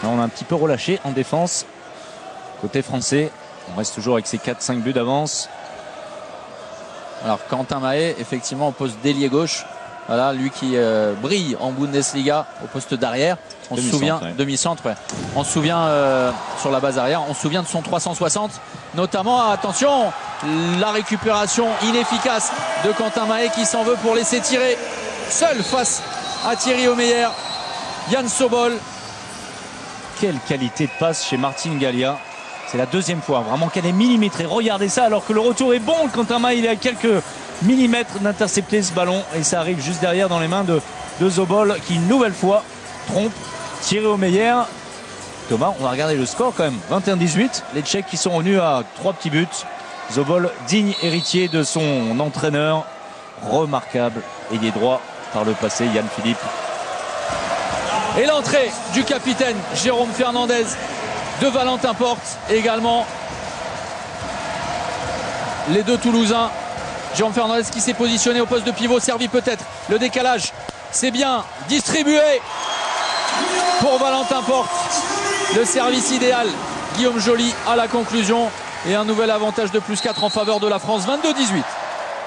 Là, on a un petit peu relâché en défense côté français. On reste toujours avec ses 4-5 buts d'avance. Alors Quentin Mahé, effectivement, au poste d'ailier gauche. Voilà, lui qui brille en Bundesliga au poste d'arrière. On se souvient, demi-centre, ouais. On se souvient sur la base arrière, on se souvient de son 360, notamment, attention, la récupération inefficace de Quentin Mahé qui s'en veut pour laisser tirer seul face à Thierry Omeyer. Yann Sobol. Quelle qualité de passe chez Martin Gallia. C'est la deuxième fois, vraiment qu'elle est millimétrée. Regardez ça, alors que le retour est bon. Quentin Mahé, il est à quelques millimètres d'intercepter ce ballon et ça arrive juste derrière dans les mains de Sobol qui une nouvelle fois trompe Thierry Omeyer. Thomas, on va regarder le score quand même. 21-18, les Tchèques qui sont revenus à 3 petits buts. Sobol, digne héritier de son entraîneur, remarquable ailier droit par le passé, Yann Philippe. Et l'entrée du capitaine Jérôme Fernandez de Valentin Porte également. Les deux Toulousains. Jérôme Fernandez qui s'est positionné au poste de pivot, servi peut-être. Le décalage, c'est bien distribué pour Valentin Porte. Le service idéal. Guillaume Joly à la conclusion. Et un nouvel avantage de +4 en faveur de la France, 22-18.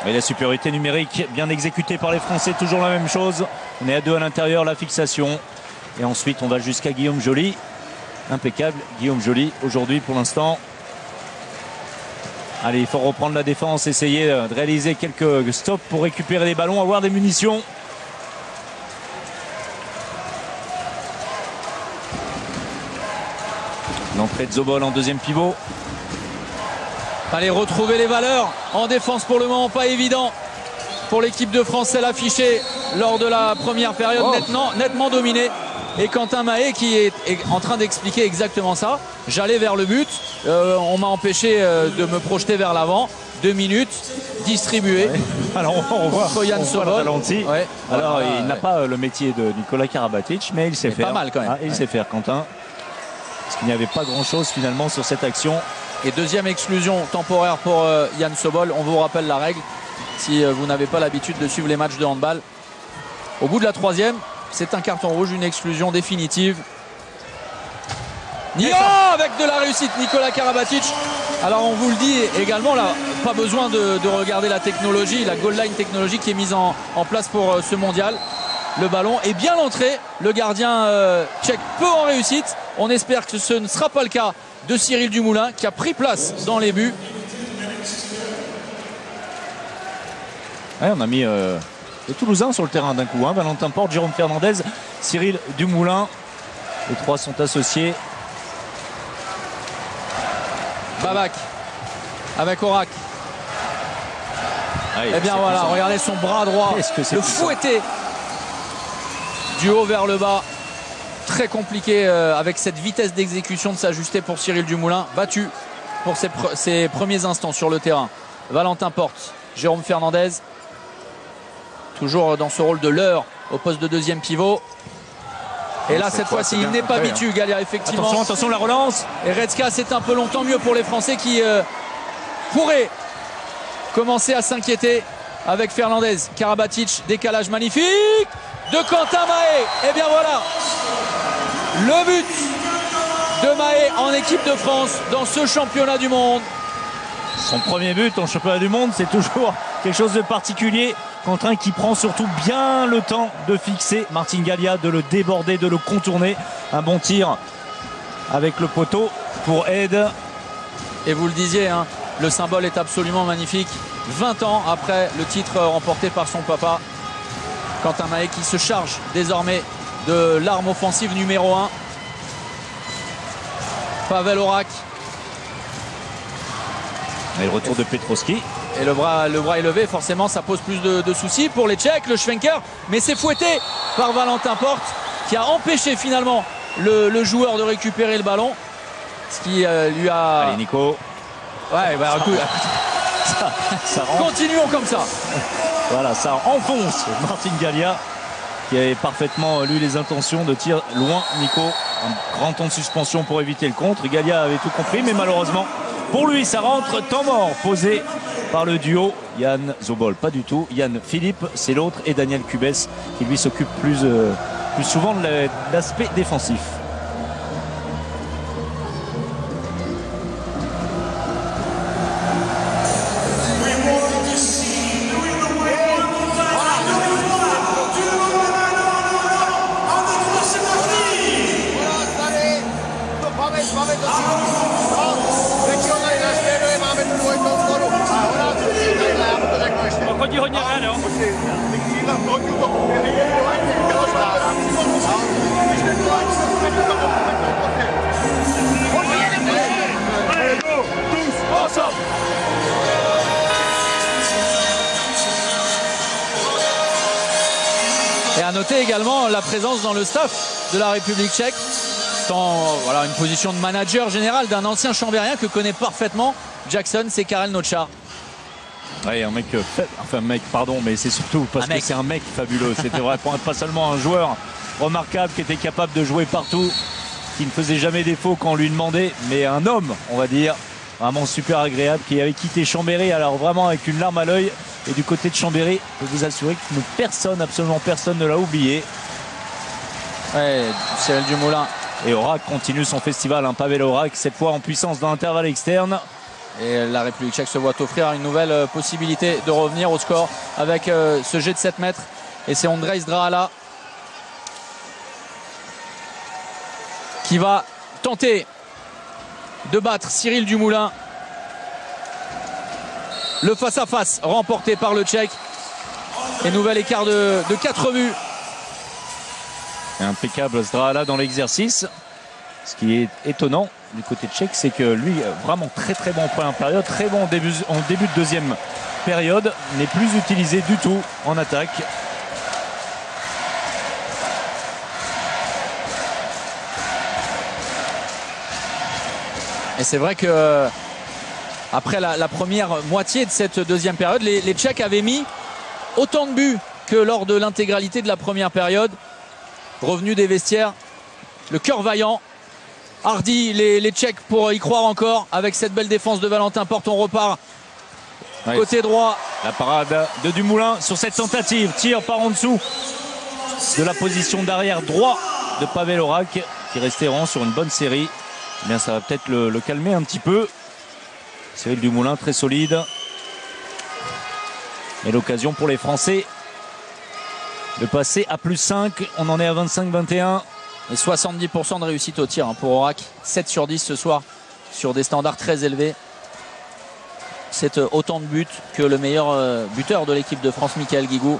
Et la supériorité numérique bien exécutée par les Français, toujours la même chose. On est à 2 à l'intérieur, la fixation. Et ensuite, on va jusqu'à Guillaume Joly. Impeccable, Guillaume Joly, aujourd'hui pour l'instant. Allez, il faut reprendre la défense, essayer de réaliser quelques stops pour récupérer les ballons, avoir des munitions. L'entrée de Sobol en deuxième pivot. Allez, retrouver les valeurs en défense pour le moment, pas évident pour l'équipe de France, celle affichée lors de la première période, nettement dominée. Et Quentin Mahé qui est en train d'expliquer exactement ça. J'allais vers le but, on m'a empêché de me projeter vers l'avant. 2 minutes, distribué. Ouais. Alors on voit le ralenti. Ouais. Alors il n'a pas le métier de Nikola Karabatic, mais il sait faire. Pas mal quand même. Il sait faire, Quentin. Parce qu'il n'y avait pas grand-chose finalement sur cette action. Et deuxième exclusion temporaire pour Yann Sobol. On vous rappelle la règle. Si vous n'avez pas l'habitude de suivre les matchs de handball, au bout de la 3e, c'est un carton rouge, une exclusion définitive. Avec de la réussite, Nikola Karabatic. Alors on vous le dit également, là, pas besoin de regarder la technologie, la goal line technologie qui est mise en place pour ce mondial. Le ballon est bien entré. Le gardien tchèque peu en réussite. On espère que ce ne sera pas le cas de Cyril Dumoulin qui a pris place dans les buts. Ouais, on a mis les Toulousains sur le terrain d'un coup. Valentin Porte, Jérôme Fernandez, Cyril Dumoulin. Les trois sont associés. Babac avec Aurak. Et bien voilà, regardez son bras droit, le fouetté du haut vers le bas. Très compliqué avec cette vitesse d'exécution de s'ajuster pour Cyril Dumoulin. Battu pour ses premiers instants sur le terrain. Valentin Porte, Jérôme Fernandez. Toujours dans ce rôle de leurre au poste de deuxième pivot. Et là, cette fois-ci, il n'est pas Bitu, Gallia, effectivement. Attention, la relance. Et Redska, c'est un peu longtemps mieux pour les Français qui pourraient commencer à s'inquiéter. avec Fernandez. Karabatic, décalage magnifique de Quentin Mahé. Et bien voilà, le but de Mahé en équipe de France dans ce championnat du monde. Son premier but en championnat du monde, c'est toujours quelque chose de particulier. Quentin qui prend surtout bien le temps de fixer Martin Gallia, de le déborder, de le contourner. Un bon tir avec le poteau pour Ed. Et vous le disiez, hein, le symbole est absolument magnifique. 20 ans après le titre remporté par son papa. Quentin Mahé qui se charge désormais de l'arme offensive numéro 1. Pavel Horak. Et le retour de Petrovski. Et le bras élevé, forcément ça pose plus de soucis pour les Tchèques. Le Schwenker, mais c'est fouetté par Valentin Porte qui a empêché finalement le joueur de récupérer le ballon. Ce qui lui a... Allez Nico. Ouais, bah, ça rentre. Continuons comme ça. Voilà, ça enfonce Martin Gallia qui avait parfaitement lu les intentions de tir loin. Nico, un grand temps de suspension pour éviter le contre. Gallia avait tout compris, mais malheureusement pour lui ça rentre. Temps mort posé par le duo Yann Zobol, pas du tout. Yann Philippe, c'est l'autre, et Daniel Kubes qui lui s'occupe plus souvent de l'aspect défensif. Et à noter également la présence dans le staff de la République tchèque, voilà, une position de manager général d'un ancien chambérien que connaît parfaitement Jackson, c'est Karel Nochar. Ouais, un mec, pardon, mais c'est surtout parce que c'est un mec fabuleux. C'était vrai, pas seulement un joueur remarquable qui était capable de jouer partout, qui ne faisait jamais défaut quand on lui demandait, mais un homme, on va dire, vraiment super agréable, qui avait quitté Chambéry, alors vraiment avec une larme à l'œil. Et du côté de Chambéry, je peux vous assurer que personne, absolument personne ne l'a oublié. Ouais, Cyril Dumoulin. Et Horak continue son festival, Pavel Horak, cette fois en puissance dans l'intervalle externe. Et la République tchèque se voit offrir une nouvelle possibilité de revenir au score avec ce jet de 7 mètres. Et c'est Ondrej Zdrahala qui va tenter de battre Cyril Dumoulin. Le face-à-face remporté par le Tchèque. Et nouvel écart de 4 buts. Impeccable Zdrahala dans l'exercice. Ce qui est étonnant du côté tchèque, c'est que lui, vraiment très bon en première période, très bon en début de deuxième période, n'est plus utilisé du tout en attaque. Et c'est vrai que après la première moitié de cette deuxième période, les Tchèques avaient mis autant de buts que lors de l'intégralité de la première période. Revenu des vestiaires, le cœur vaillant, hardi les Tchèques pour y croire encore avec cette belle défense de Valentin Porte. On repart côté droit. La parade de Dumoulin sur cette tentative, tir par en dessous de la position d'arrière droit de Pavel Horak qui restait rond sur une bonne série. Eh bien, ça va peut-être le calmer un petit peu. Cyril Dumoulin très solide. Et l'occasion pour les Français de passer à +5. On en est à 25-21. Et 70% de réussite au tir pour Horak. 7 sur 10 ce soir sur des standards très élevés. C'est autant de buts que le meilleur buteur de l'équipe de France, Michael Guigou.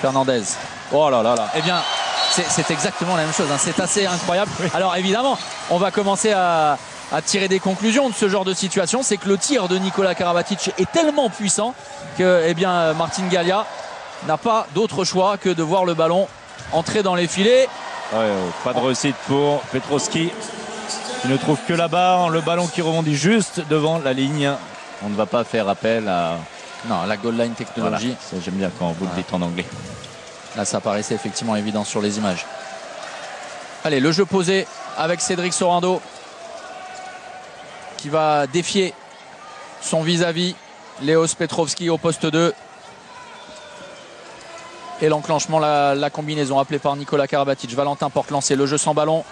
Fernandez. Oh là là là. Eh bien, c'est exactement la même chose. Hein. C'est assez incroyable. Alors évidemment, on va commencer à tirer des conclusions de ce genre de situation. C'est que le tir de Nikola Karabatic est tellement puissant que eh bien, Martin Gallia n'a pas d'autre choix que de voir le ballon entrer dans les filets. Pas de réussite pour Petrovski. Il ne trouve que la barre. Le ballon qui rebondit juste devant la ligne. On ne va pas faire appel à... Non, la goal line technologie. Voilà, j'aime bien quand vous le dites en anglais. Là, ça paraissait effectivement évident sur les images. Allez, le jeu posé avec Cédric Sorando qui va défier son vis-à-vis. Leos Petrovski au poste 2. Et l'enclenchement, la combinaison appelée par Nikola Karabatic. Valentin Porte lancé, le jeu sans ballon.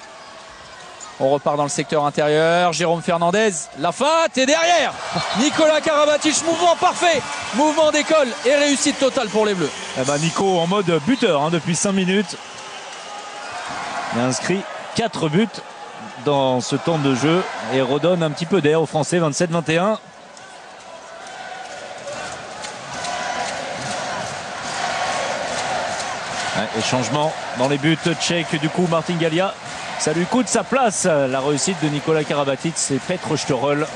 On repart dans le secteur intérieur. Jérôme Fernandez, la feinte et derrière Nikola Karabatic, mouvement parfait, mouvement d'école et réussite totale pour les Bleus. Eh ben Nico en mode buteur hein, depuis 5 minutes. Il a inscrit 4 buts dans ce temps de jeu et redonne un petit peu d'air aux Français. 27-21. Et changement dans les buts tchèques. Du coup Martin Galia, ça lui coûte sa place. La réussite de Nikola Karabatic, c'est Petr Štorl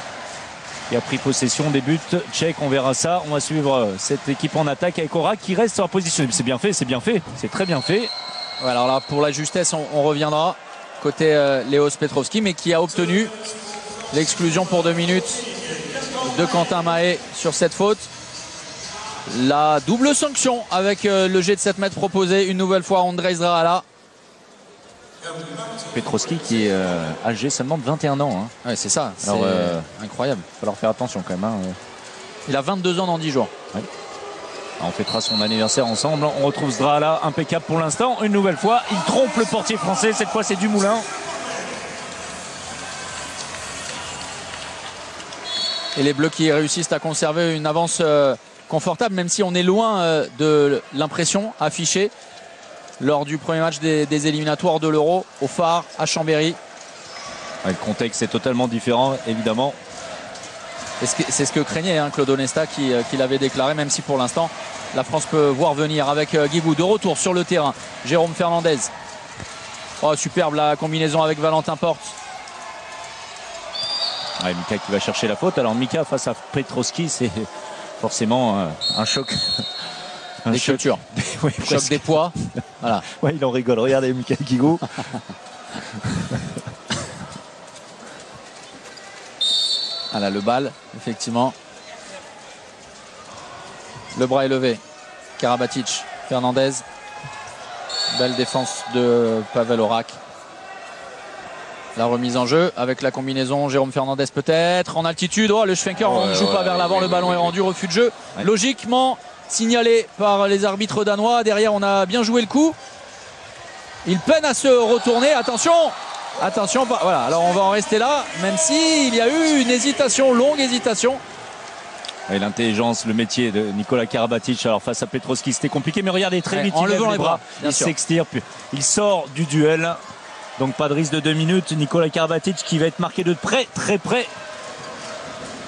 qui a pris possession des buts tchèques. On verra ça. On va suivre cette équipe en attaque avec Orak qui reste en position. C'est bien fait, c'est bien fait, c'est très bien fait. Ouais, alors là pour la justesse on reviendra côté Leos Petrovski, mais qui a obtenu l'exclusion pour 2 minutes de Quentin Mahé sur cette faute. La double sanction avec le jet de 7 mètres proposé une nouvelle fois à Andrei Zrahala. Petrovski qui est âgé seulement de 21 ans. Hein. Ouais, c'est ça, c'est incroyable. Il va falloir faire attention quand même. Hein. Il a 22 ans dans 10 jours. Ouais. On fêtera son anniversaire ensemble. On retrouve Zrahala, impeccable pour l'instant. Une nouvelle fois, il trompe le portier français. Cette fois, c'est Dumoulin. Et les Bleus qui réussissent à conserver une avance confortable, même si on est loin de l'impression affichée lors du premier match des éliminatoires de l'Euro au Phare à Chambéry. Ouais, le contexte est totalement différent, évidemment. C'est ce que craignait hein, Claude Onesta qui l'avait déclaré, même si pour l'instant la France peut voir venir avec Guigou. De retour sur le terrain, Jérôme Fernandez. Oh, superbe la combinaison avec Valentin Porte. Ouais, Mika qui va chercher la faute. Alors Mika face à Petrovski, c'est forcément un choc. Des cultures. Oui, choc des poids. Voilà. Ouais, il en rigole. Regardez Mika Guigou. Voilà le bal, effectivement. Le bras est levé. Karabatic, Fernandez. Belle défense de Pavel Orak. La remise en jeu avec la combinaison Jérôme Fernandez peut-être en altitude. Oh, le Schwenker on ne joue pas vers l'avant, le ballon est rendu, refus de jeu. Ouais. Logiquement signalé par les arbitres danois. Derrière on a bien joué le coup. Il peine à se retourner. Attention. Attention, voilà, alors on va en rester là, même s'il y a eu une hésitation, longue hésitation. Et l'intelligence, le métier de Nikola Karabatic, alors face à Petrovski c'était compliqué, mais regardez très vite, en il lève levant les bras, il s'extirpe, il sort du duel. Donc pas de risque de 2 minutes. Nikola Karabatic qui va être marqué de près, très près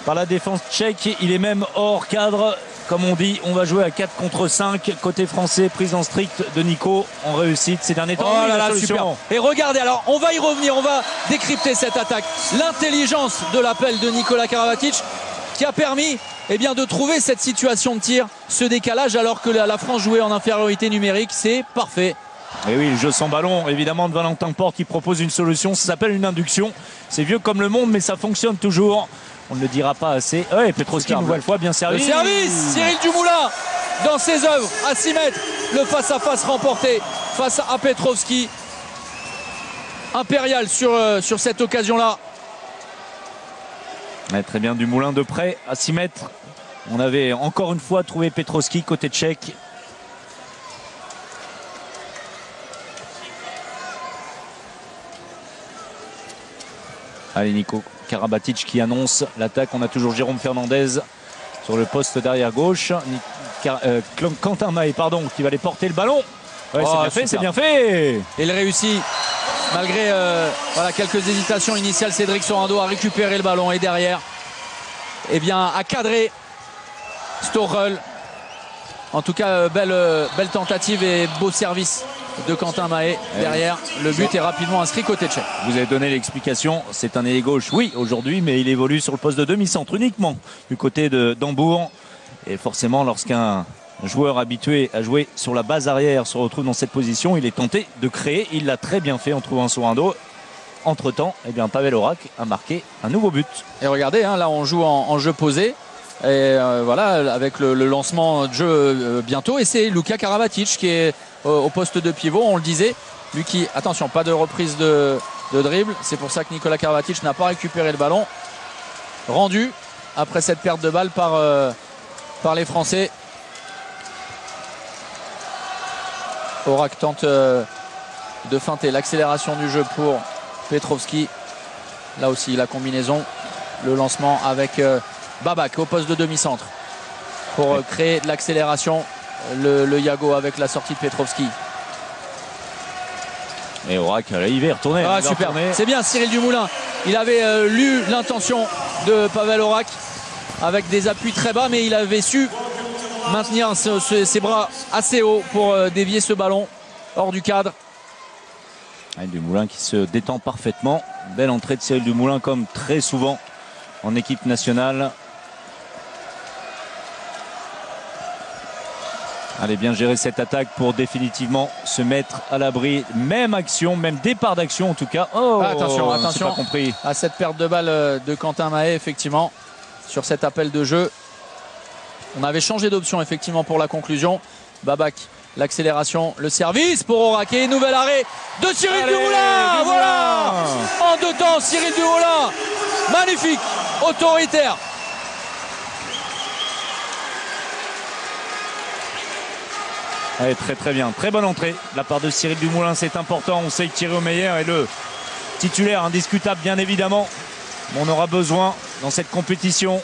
par la défense tchèque. Il est même hors cadre. Comme on dit, on va jouer à 4 contre 5. Côté français, prise en strict de Nico en réussite ces derniers temps. Oh là là, super. Et regardez, alors on va y revenir, on va décrypter cette attaque. L'intelligence de l'appel de Nikola Karabatic qui a permis de trouver cette situation de tir, ce décalage alors que la France jouait en infériorité numérique. C'est parfait. Et oui, le jeu sans ballon, évidemment, de Valentin Porte qui propose une solution. Ça s'appelle une induction. C'est vieux comme le monde, mais ça fonctionne toujours. On ne le dira pas assez. Ouais, Petrovski, une nouvelle fois, bien servi. Le service, Cyril Dumoulin, dans ses œuvres, à 6 mètres. Le face-à-face remporté face à Petrovski. Impérial sur cette occasion-là. Ouais, très bien, Dumoulin de près, à 6 mètres. On avait encore une fois trouvé Petrovski côté tchèque. Allez, Nico Karabatic qui annonce l'attaque. On a toujours Jérôme Fernandez sur le poste d'arrière gauche. Quentin Mahé, pardon, qui va aller porter le ballon. Ouais, c'est bien fait, c'est bien fait. Et il réussit, malgré quelques hésitations initiales. Cédric Sorando a récupéré le ballon et derrière, a cadré Štorl. En tout cas, belle tentative et beau service de Quentin Mahé derrière. Le but est rapidement inscrit côté tchèque. Vous avez donné l'explication, c'est un ailier gauche, oui, aujourd'hui, mais il évolue sur le poste de demi-centre uniquement du côté d'Hambourg. Et forcément, lorsqu'un joueur habitué à jouer sur la base arrière se retrouve dans cette position, il est tenté de créer. Il l'a très bien fait en trouvant son dos. Entre-temps, Pavel Orak a marqué un nouveau but. Et regardez, là on joue en jeu posé. Et voilà, avec le lancement de jeu bientôt. Et c'est Luka Karabatic qui est au poste de pivot, on le disait. Lui qui, attention, pas de reprise de dribble. C'est pour ça que Nikola Karabatic n'a pas récupéré le ballon. Rendu après cette perte de balle par par les Français. Aurak tente de feinter l'accélération du jeu pour Petrovski. Là aussi la combinaison, le lancement avec Babak au poste de demi-centre pour créer de l'accélération. Le Yago avec la sortie de Petrovski. Et Aurak, là, il va y retourner. Ah, super. C'est bien Cyril Dumoulin. Il avait lu l'intention de Pavel Aurak avec des appuis très bas, mais il avait su maintenir ses bras assez hauts pour dévier ce ballon hors du cadre. Dumoulin qui se détend parfaitement. Belle entrée de Cyril Dumoulin comme très souvent en équipe nationale. Allez, bien gérer cette attaque pour définitivement se mettre à l'abri. Même action, même départ d'action en tout cas. Oh, attention pas compris. À cette perte de balle de Quentin Mahé, effectivement, sur cet appel de jeu. On avait changé d'option effectivement pour la conclusion. Babak, l'accélération, le service pour Aurak et nouvel arrêt de Cyril Dumoulin. Voilà, en deux temps, Cyril Dumoulin, magnifique, autoritaire. Allez, très bien, très bonne entrée de la part de Cyril Dumoulin, c'est important. On sait que Thierry Omeyer est le titulaire indiscutable bien évidemment. On aura besoin dans cette compétition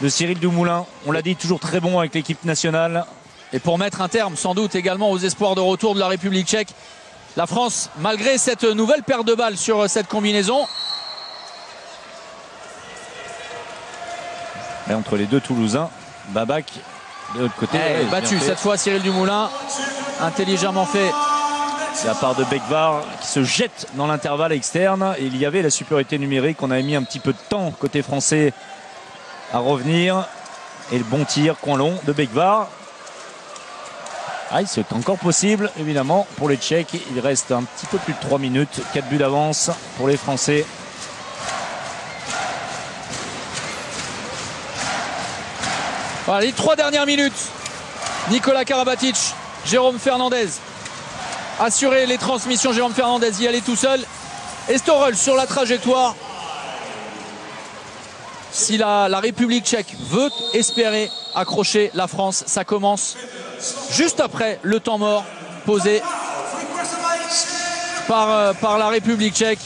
de Cyril Dumoulin. On l'a dit, toujours très bon avec l'équipe nationale. Et pour mettre un terme sans doute également aux espoirs de retour de la République tchèque, la France, malgré cette nouvelle paire de balles sur cette combinaison. Et entre les deux Toulousains, Babak de l'autre côté. Battu cette fois Cyril Dumoulin, intelligemment fait. C'est la part de Bekvar qui se jette dans l'intervalle externe. Et il y avait la supériorité numérique. On avait mis un petit peu de temps côté français à revenir. Et le bon tir, coin long de Bekvar. C'est encore possible évidemment pour les Tchèques. Il reste un petit peu plus de 3 minutes. 4 buts d'avance pour les Français. Voilà, les 3 dernières minutes. Nikola Karabatic, Jérôme Fernandez. Assurer les transmissions, Jérôme Fernandez y allait tout seul. Et Storel sur la trajectoire. Si la République tchèque veut espérer accrocher la France, ça commence juste après le temps mort posé par la République tchèque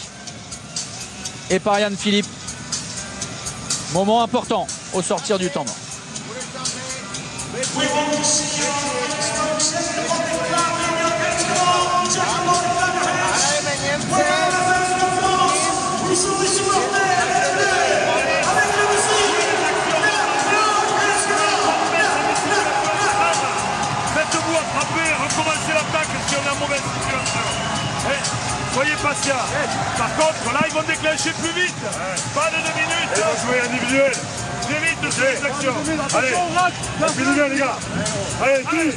et par Jan Philippe. Moment important au sortir du temps mort. Faites-vous attraper, recommencez l'attaque si on est en mauvaise situation. Soyez patient. Par contre, là, ils vont déclencher plus vite. Pas de 2 minutes. Ils vont jouer individuel. Très vite de ces actions. Allez, individuel, les gars. Allez, tous.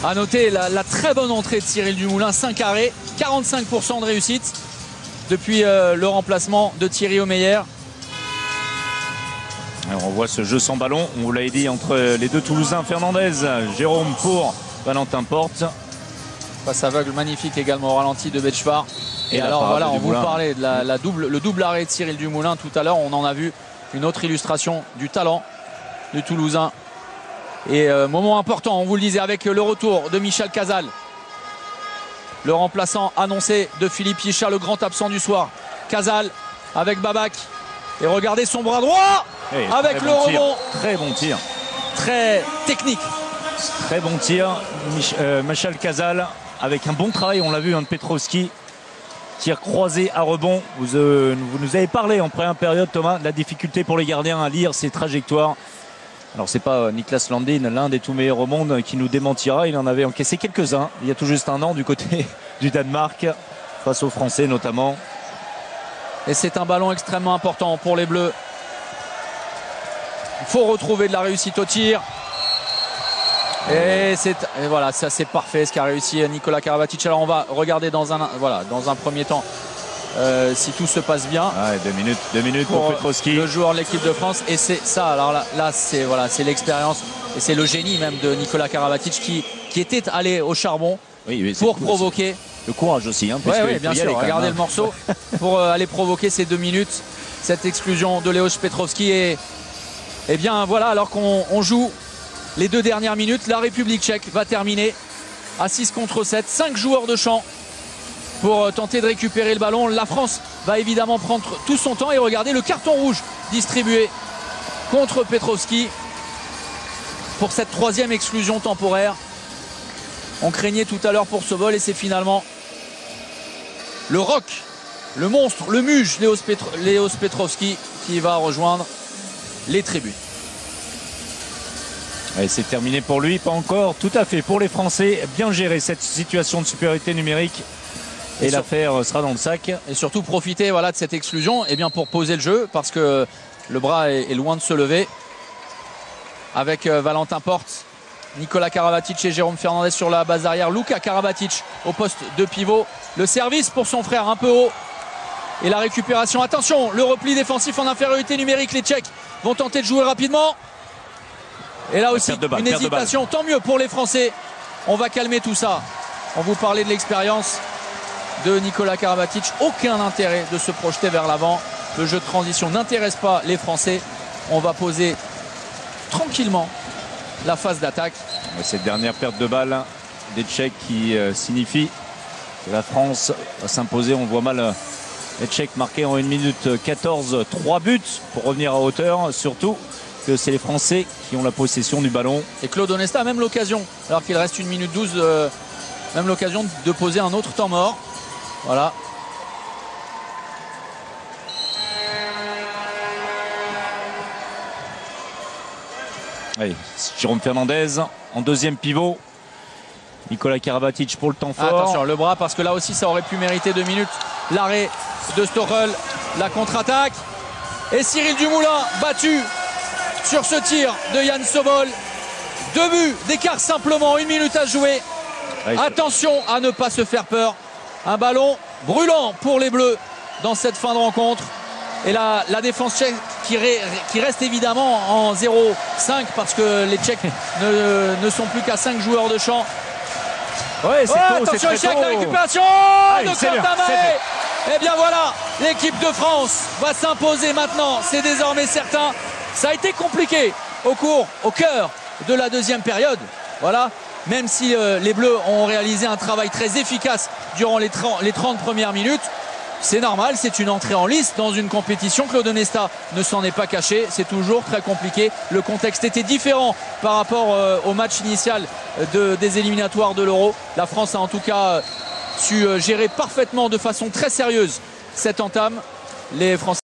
A noter la très bonne entrée de Cyril Dumoulin, 5 arrêts, 45% de réussite depuis le remplacement de Thierry Omeyer. Alors on voit ce jeu sans ballon, on vous l'avait dit, entre les deux Toulousains. Fernandez, Jérôme pour Valentin Porte. Passe aveugle magnifique également au ralenti de Betchvar. Et alors voilà, on vous parlait de le double arrêt de Cyril Dumoulin tout à l'heure. On en a vu une autre illustration du talent du Toulousain. Et moment important, on vous le disait, avec le retour de Michel Cazal. Le remplaçant annoncé de Philippe Yécha, le grand absent du soir. Cazal avec Babak. Et regardez son bras droit avec le rebond. Très bon tir. Très technique. Très bon tir. Michel Cazal avec un bon travail, on l'a vu, de Petrovski. Tir croisé à rebond. Vous nous avez parlé en première période, Thomas, de la difficulté pour les gardiens à lire ces trajectoires. Alors c'est pas Niklas Landin, l'un des tout meilleurs au monde, qui nous démentira. Il en avait encaissé quelques-uns il y a tout juste un an du côté du Danemark, face aux Français notamment. Et c'est un ballon extrêmement important pour les Bleus. Il faut retrouver de la réussite au tir. Et voilà, ça c'est parfait ce qu'a réussi Nikola Karabatic. Alors on va regarder dans un premier temps si tout se passe bien. 2 minutes pour Petrovski, le joueur de l'équipe de France. Et c'est ça, alors là c'est l'expérience et c'est le génie même de Nikola Karabatic qui était allé au charbon pour provoquer Le courage aussi. Hein, oui, bien sûr. Regardez le morceau pour aller provoquer ces 2 minutes. Cette exclusion de Leos Petrovski. Et bien voilà, alors qu'on joue les 2 dernières minutes, la République tchèque va terminer à 6 contre 7. 5 joueurs de champ pour tenter de récupérer le ballon. La France va évidemment prendre tout son temps. Et regardez le carton rouge distribué contre Petrovski pour cette 3e exclusion temporaire. On craignait tout à l'heure pour ce vol et c'est finalement le roc, le monstre, le muge Leos Petrovski qui va rejoindre les tribunes. Et c'est terminé pour lui, pas encore tout à fait pour les Français. Bien gérer cette situation de supériorité numérique et l'affaire sera dans le sac. Et surtout profiter voilà, de cette exclusion pour poser le jeu parce que le bras est loin de se lever. Avec Valentin Porte, Nikola Karabatic et Jérôme Fernandez sur la base arrière. Luka Karabatic au poste de pivot. Le service pour son frère un peu haut. Et la récupération. Attention, le repli défensif en infériorité numérique. Les Tchèques vont tenter de jouer rapidement. Et là aussi, une hésitation. Tant mieux pour les Français. On va calmer tout ça. On vous parlait de l'expérience de Nikola Karabatic. Aucun intérêt de se projeter vers l'avant. Le jeu de transition n'intéresse pas les Français. On va poser tranquillement la phase d'attaque. Cette dernière perte de balle des Tchèques qui signifie que la France va s'imposer. On voit mal les Tchèques marquer en 1 minute 14 3 buts pour revenir à hauteur. Surtout que c'est les Français qui ont la possession du ballon. Et Claude Onesta a même l'occasion, alors qu'il reste 1 minute 12, même l'occasion de poser un autre temps mort. Voilà. Allez, Jérôme Fernandez en 2e pivot. Nikola Karabatic pour le temps fort. Attention, le bras, parce que là aussi ça aurait pu mériter 2 minutes. L'arrêt de Stochel, la contre-attaque. Et Cyril Dumoulin battu sur ce tir de Yann Sobol. 2 buts d'écart simplement, 1 minute à jouer. Attention à ne pas se faire peur. Un ballon brûlant pour les Bleus dans cette fin de rencontre. Et la défense tchèque qui reste évidemment en 0-5 parce que les Tchèques ne sont plus qu'à 5 joueurs de champ. Ouais, c'est tôt, attention c'est échec, la récupération de Kortamaé. Et bien voilà, l'équipe de France va s'imposer maintenant, c'est désormais certain. Ça a été compliqué au cœur de la 2e période. Voilà, même si les Bleus ont réalisé un travail très efficace durant les 30 premières minutes. C'est normal, c'est une entrée en lice dans une compétition. Claude Onesta ne s'en est pas caché, c'est toujours très compliqué. Le contexte était différent par rapport au match initial des éliminatoires de l'Euro. La France a en tout cas su gérer parfaitement de façon très sérieuse cette entame. Les Français